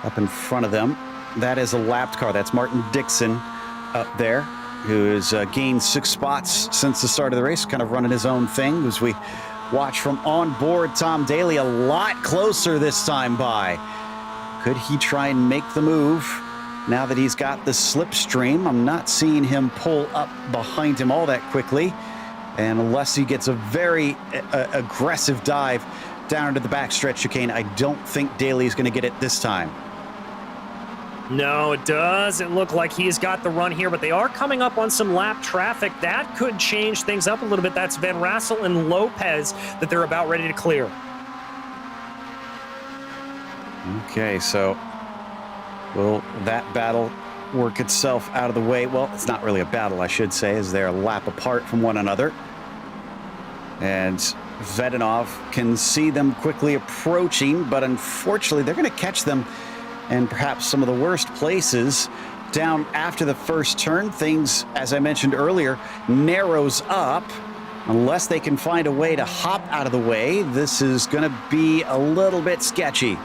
Up in front of them, that is a lapped car. That's Martin Dixon up there, who has gained 6 spots since the start of the race, kind of running his own thing as we watch from on board. Tom Daly a lot closer this time by. Could he try and make the move now that he's got the slipstream? I'm not seeing him pull up behind him all that quickly, and unless he gets a very aggressive dive down into the backstretch chicane, I don't think Daly's going to get it this time. No, it doesn't look like he's got the run here, but they are coming up on some lap traffic. That could change things up a little bit. That's Van Rassel and Lopez that they're about ready to clear. Okay, so will that battle work itself out of the way? Well, it's not really a battle, I should say, as they're a lap apart from one another. And Zvedanov can see them quickly approaching, but unfortunately they're going to catch them and perhaps some of the worst places down after the first turn. Things, as I mentioned earlier, narrows up. Unless they can find a way to hop out of the way, this is going to be a little bit sketchy.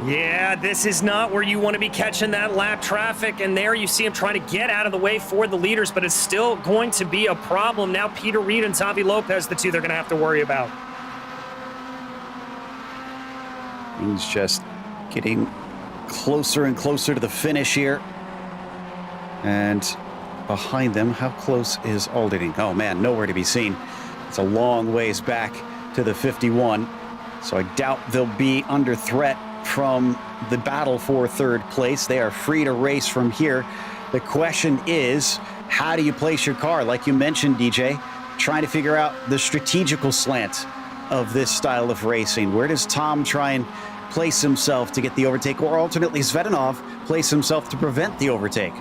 Yeah, this is not where you want to be catching that lap traffic, and there you see him trying to get out of the way for the leaders, but it's still going to be a problem. Now Peter Reed and Xavi Lopez, the two they're going to have to worry about. He's just getting closer and closer to the finish here. And behind them, how close is Alderding? Oh man, nowhere to be seen. It's a long ways back to the 51. So I doubt they'll be under threat from the battle for third place. They are free to race from here. The question is, how do you place your car? Like you mentioned, DJ, trying to figure out the strategical slant of this style of racing. Where does Tom try and place himself to get the overtake, or alternately Zvedanov place himself to prevent the overtake?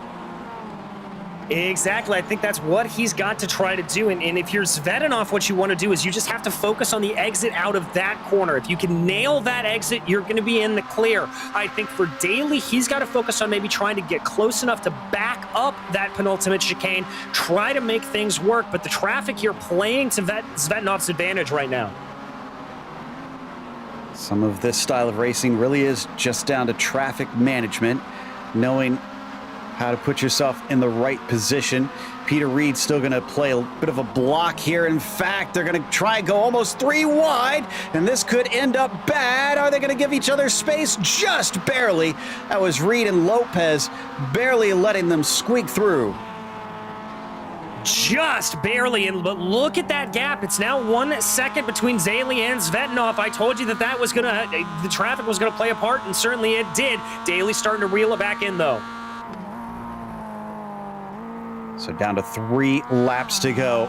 Exactly. I think that's what he's got to try to do. And if you're Zvetinov, what you want to do is you just have to focus on the exit out of that corner. If you can nail that exit, you're going to be in the clear. I think for Daly, he's got to focus on maybe trying to get close enough to back up that penultimate chicane, try to make things work. But the traffic here playing to Zvetinov's advantage right now. Some of this style of racing really is just down to traffic management, knowing how to put yourself in the right position. Peter Reed's still going to play a bit of a block here. In fact, they're going to try and go almost 3 wide, and this could end up bad. Are they going to give each other space? Just barely. That was Reed and Lopez barely letting them squeak through. Just barely, but look at that gap. It's now 1 second between Zaley and Zvetinov. I told you that was going to, the traffic was going to play a part, and certainly it did. Daly starting to reel it back in, though. So down to 3 laps to go.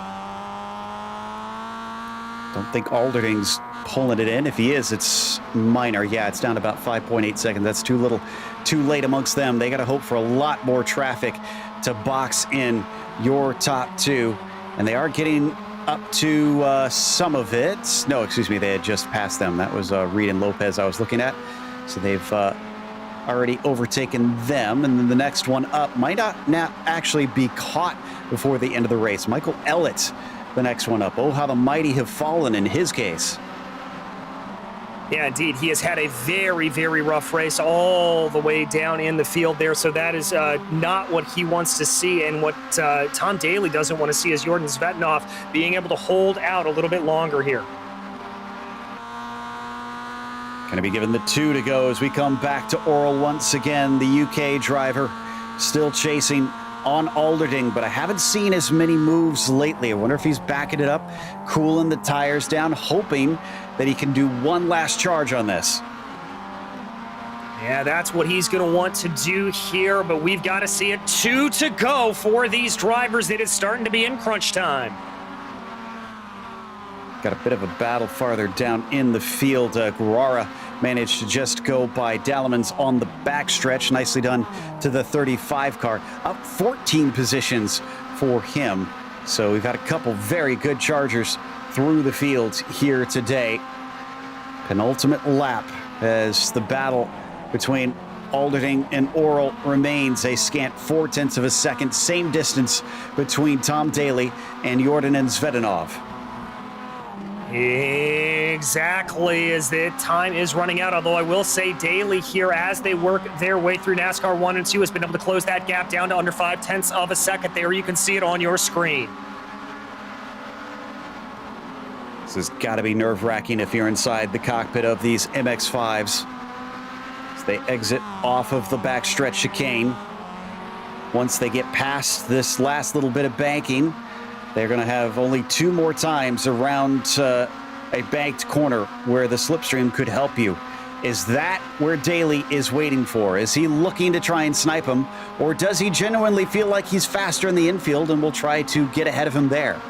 Don't think Alderding's pulling it in. If he is, it's minor. Yeah, it's down to about 5.8 seconds. That's too little, too late amongst them. They got to hope for a lot more traffic to box in your top 2. And they are getting up to some of it. No, excuse me, they had just passed them. That was Reed and Lopez I was looking at. So they've already overtaken them, and then the next one up might not actually be caught before the end of the race. Michael Ellett, the next one up. Oh, how the mighty have fallen in his case. Yeah, indeed. He has had a very, very rough race all the way down in the field there, so that is not what he wants to see, and what Tom Daly doesn't want to see is Jordan Zvetinov being able to hold out a little bit longer here. Going to be given the 2 to go as we come back to Oral once again. The UK driver still chasing on Alderding, but I haven't seen as many moves lately. I wonder if he's backing it up, cooling the tires down, hoping that he can do one last charge on this. Yeah, that's what he's going to want to do here, but we've got to see it. 2 to go for these drivers. It is starting to be in crunch time. Got a bit of a battle farther down in the field. Guerrara managed to just go by Dallemans on the backstretch. Nicely done to the 35 car. Up 14 positions for him. So we've had a couple very good chargers through the field here today. Penultimate lap as the battle between Alderding and Oral remains a scant 0.4 of a second. Same distance between Tom Daly and Jordan and Zvetinov. Exactly, as the time is running out, although I will say Daly here, as they work their way through NASCAR 1 and 2, has been able to close that gap down to under 0.5 of a second. There you can see it on your screen. This has got to be nerve-wracking if you're inside the cockpit of these MX-5s. As they exit off of the backstretch chicane. Once they get past this last little bit of banking, they're going to have only 2 more times around a banked corner where the slipstream could help you. Is that where Daly is waiting for? Is he looking to try and snipe him, or does he genuinely feel like he's faster in the infield and will try to get ahead of him there?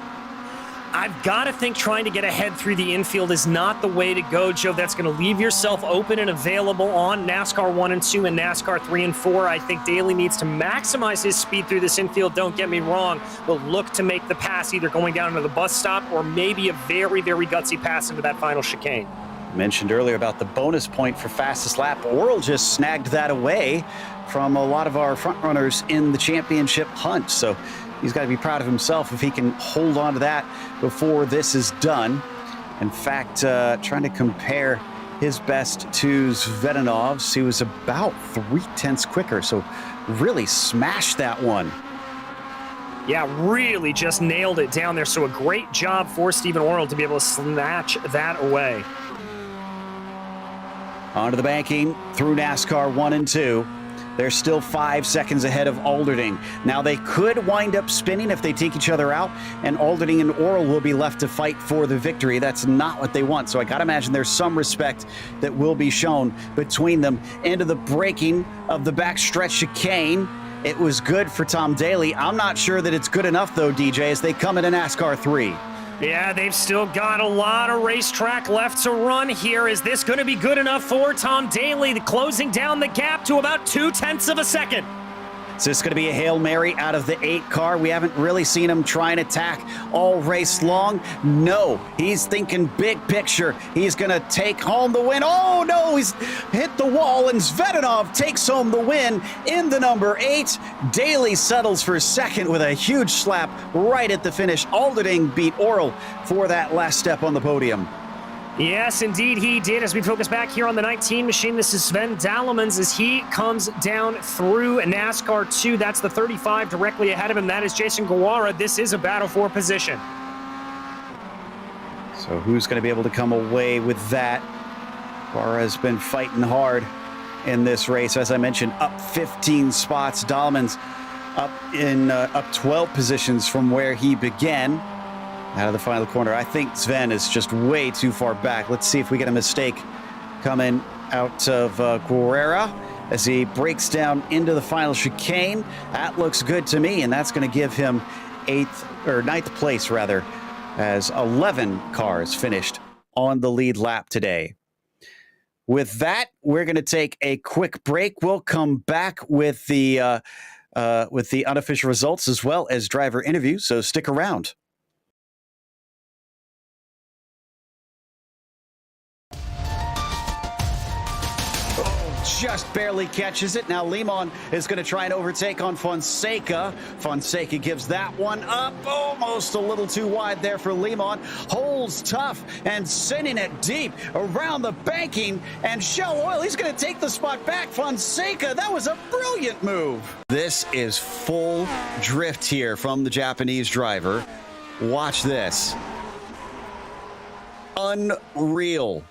I've got to think trying to get ahead through the infield is not the way to go, Joe. That's going to leave yourself open and available on NASCAR 1 and 2 and NASCAR 3 and 4. I think Daly needs to maximize his speed through this infield, don't get me wrong, but look to make the pass either going down to the bus stop or maybe a very, very gutsy pass into that final chicane. Mentioned earlier about the bonus point for fastest lap. Oral just snagged that away from a lot of our front runners in the championship hunt. So he's got to be proud of himself if he can hold on to that before this is done. In fact, trying to compare his best to Zvetinov's, he was about 0.3 quicker. So really smashed that one. Yeah, really just nailed it down there. So a great job for Stephen Oral to be able to snatch that away. Onto the banking through NASCAR 1 and 2. They're still 5 seconds ahead of Alderding. Now they could wind up spinning if they take each other out, and Alderding and Oral will be left to fight for the victory. That's not what they want. So I gotta imagine there's some respect that will be shown between them. Into the braking of the backstretch chicane. It was good for Tom Daly. I'm not sure that it's good enough though, DJ, as they come into NASCAR 3. Yeah, they've still got a lot of racetrack left to run here. Is this going to be good enough for Tom Daly, closing down the gap to about 0.2 of a second? Is this going to be a Hail Mary out of the 8 car? We haven't really seen him try and attack all race long. No, he's thinking big picture. He's going to take home the win. Oh, no, he's hit the wall, and Zvedanov takes home the win in the number 8. Daly settles for second with a huge slap right at the finish. Alderding beat Orel for that last step on the podium. Yes, indeed he did. As we focus back here on the 19 machine, this is Sven Dallemans as he comes down through NASCAR 2. That's the 35 directly ahead of him. That is Jason Guevara. This is a battle for position. So who's going to be able to come away with that? Guevara has been fighting hard in this race. As I mentioned, up 15 spots. Dallemans up 12 positions from where he began. Out of the final corner. I think Sven is just way too far back. Let's see if we get a mistake coming out of Guerrera as he breaks down into the final chicane. That looks good to me, and that's going to give him ninth place rather, as 11 cars finished on the lead lap today. With that, we're going to take a quick break. We'll come back with the unofficial results as well as driver interviews, so stick around. Just barely catches it. Now Limon is going to try and overtake on Fonseca. Fonseca gives that one up. Almost a little too wide there for Limon. Holds tough and sending it deep around the banking. And Shell Oil, he's going to take the spot back. Fonseca, that was a brilliant move. This is full drift here from the Japanese driver. Watch this. Unreal.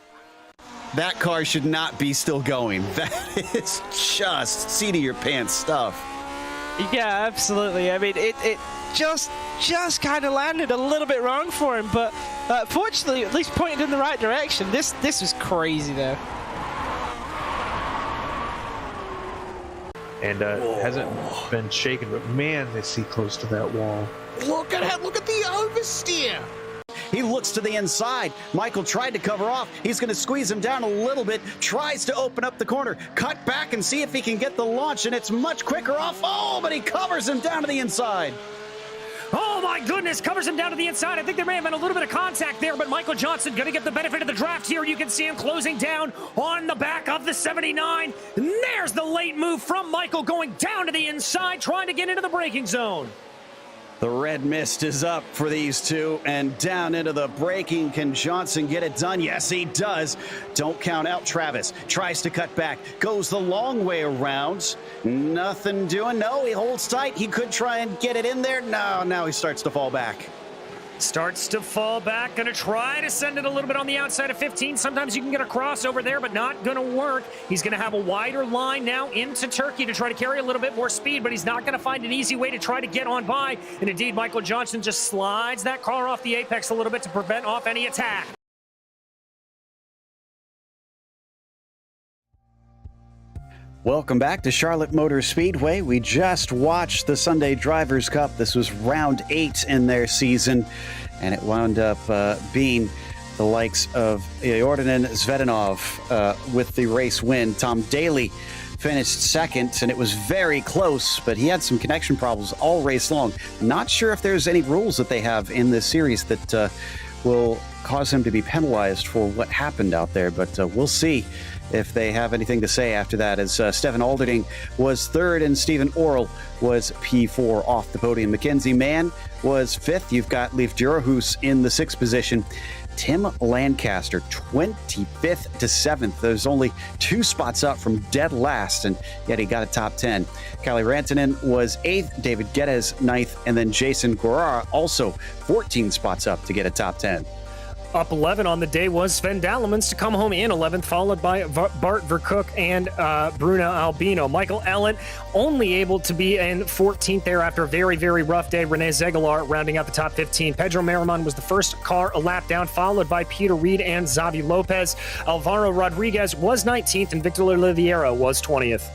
That car should not be still going. That is just seat-of-your-pants stuff. Yeah, absolutely. I mean, it just kind of landed a little bit wrong for him, but fortunately, at least pointed in the right direction. This was crazy, though. And hasn't been shaken, but man, they see close to that wall. Look at it. Look at the oversteer. He looks to the inside. Michael tried to cover off. He's going to squeeze him down a little bit. Tries to open up the corner. Cut back and see if he can get the launch, and it's much quicker off. Oh, but he covers him down to the inside. Oh my goodness, covers him down to the inside. I think there may have been a little bit of contact there, but Michael Johnson going to get the benefit of the draft here. You can see him closing down on the back of the 79. And there's the late move from Michael going down to the inside, trying to get into the braking zone. The red mist is up for these two, and down into the braking. Can Johnson get it done? Yes, he does. Don't count out Travis. Tries to cut back. Goes the long way around. Nothing doing. No, he holds tight. He could try and get it in there. No, now he starts to fall back. Starts to fall back, gonna try to send it a little bit on the outside of 15. Sometimes you can get a crossover there, but not gonna work. He's gonna have a wider line now into Turkey to try to carry a little bit more speed, but he's not gonna find an easy way to try to get on by. And indeed, Michael Johnson just slides that car off the apex a little bit to prevent off any attack. Welcome back to Charlotte Motor Speedway. We just watched the Sunday Drivers' Cup. This was round 8 in their season, and it wound up being the likes of Jordan Zvedanov with the race win. Tom Daly finished second, and it was very close, but he had some connection problems all race long. Not sure if there's any rules that they have in this series that will cause him to be penalized for what happened out there, but we'll see if they have anything to say after that, as Stefan Alderding was third and Stephen Orel was P4 off the podium. Mackenzie Mann was fifth. You've got Leif Durahoos in the 6th position. Tim Lancaster, 25th to 7th. There's only 2 spots up from dead last, and yet he got a top 10. Kalle Rantanen was 8th, David Geddes 9th, and then Jason Guerrera also 14 spots up to get a top 10. Up 11 on the day was Sven Dallemans to come home in 11th, followed by Bart Vercook and Bruno Albino. Michael Ellen only able to be in 14th there after a very, very rough day. Renee Zegelar rounding out the top 15. Pedro Merriman was the first car a lap down, followed by Peter Reed and Xavi Lopez. Alvaro Rodriguez was 19th, and Victor Oliveira was 20th.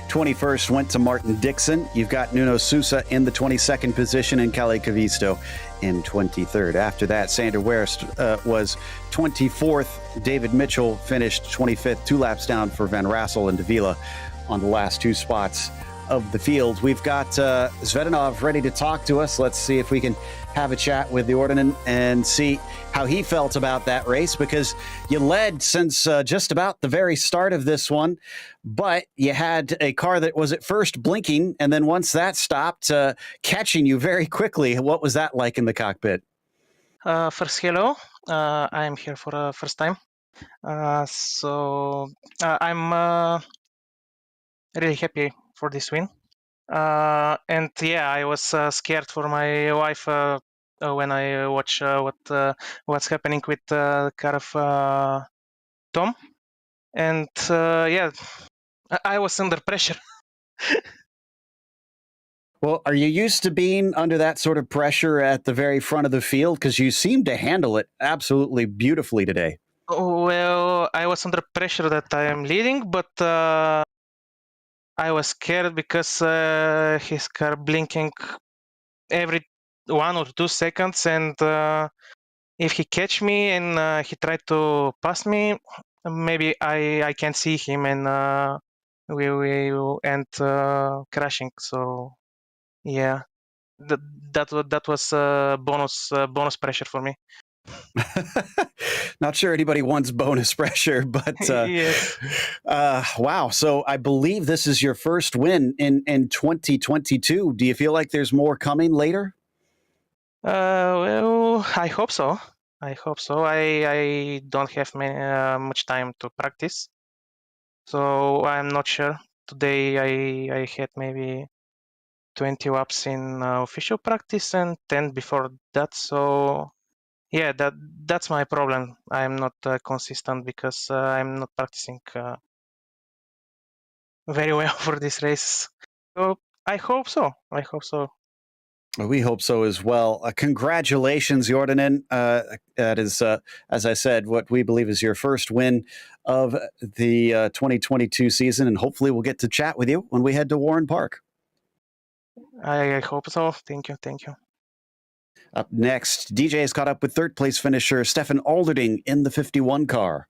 21st went to Martin Dixon. You've got Nuno Sousa in the 22nd position and Kalle Cavisto in 23rd. After that, Sander West was 24th. David Mitchell finished 25th, 2 laps down for Van Rassel and Davila on the last 2 spots of the field. We've got Zvedanov ready to talk to us. Let's see if we can have a chat with the Ordinen and see how he felt about that race, because you led since just about the very start of this one, but you had a car that was at first blinking, and then once that stopped, catching you very quickly. What was that like in the cockpit? First, hello. I'm here for the first time. I'm really happy for this win. And yeah, I was scared for my wife when I watch what's happening with the car of Tom. And yeah, I was under pressure. Well, are you used to being under that sort of pressure at the very front of the field? Because you seem to handle it absolutely beautifully today. Well, I was under pressure that I am leading, but I was scared because his car blinking every 1 or 2 seconds, and if he catch me and he tried to pass me, maybe I can see him and we will end crashing. So yeah, that was bonus pressure for me. Not sure anybody wants bonus pressure, but Yes. wow. So I believe this is your first win in 2022. Do you feel like there's more coming later? Well, I hope so. I don't have much time to practice, so I'm not sure. Today I had maybe 20 laps in official practice and 10 before that. So yeah, that's my problem. I'm not consistent because I'm not practicing very well for this race. So I hope so. We hope so as well. Congratulations, Jordinen. That is, as I said, what we believe is your first win of the 2022 season, and hopefully we'll get to chat with you when we head to Warren Park. I hope so. Thank you. Up next, DJ is caught up with third place finisher Stefan Alderding in the 51 car.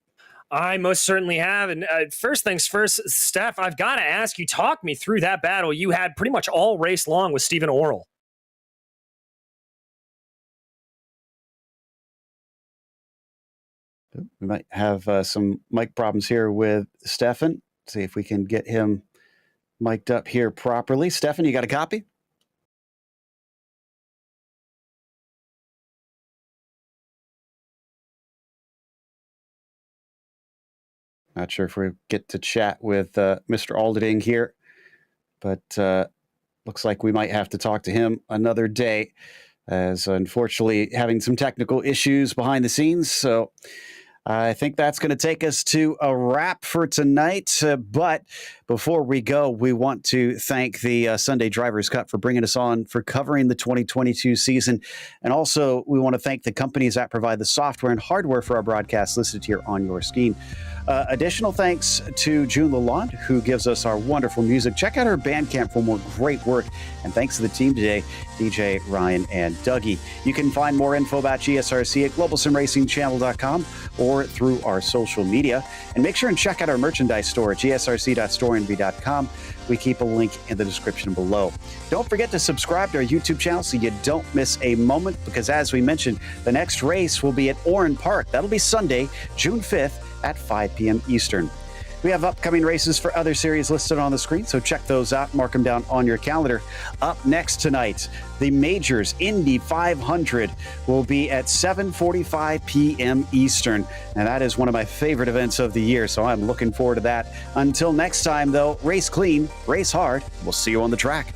I most certainly have. And first things first, Steph, I've got to ask you, talk me through that battle you had pretty much all race long with Stephen Orrell. We might have some mic problems here with Stefan. See if we can get him mic'd up here properly. Stefan, you got a copy? Not sure if we get to chat with Mr. Alderding here, but looks like we might have to talk to him another day, as unfortunately having some technical issues behind the scenes. So I think that's going to take us to a wrap for tonight. But before we go, we want to thank the Sunday Drivers' Cup for bringing us on, for covering the 2022 season. And also, we want to thank the companies that provide the software and hardware for our broadcast listed here on your screen. Additional thanks to June Lalonde, who gives us our wonderful music. Check out her Bandcamp for more great work. And thanks to the team today, DJ, Ryan, and Dougie. You can find more info about GSRC at globalsimracingchannel.com or through our social media. And make sure and check out our merchandise store at gsrc.storenvy.com. We keep a link in the description below. Don't forget to subscribe to our YouTube channel so you don't miss a moment, because as we mentioned, the next race will be at Warren Park. That'll be Sunday, June 5th at 5 p.m. Eastern. We have upcoming races for other series listed on the screen, so check those out, mark them down on your calendar. Up next tonight, the Majors Indy 500 will be at 7:45 p.m. Eastern, and that is one of my favorite events of the year, so I'm looking forward to that. Until next time, though, race clean, race hard. We'll see you on the track.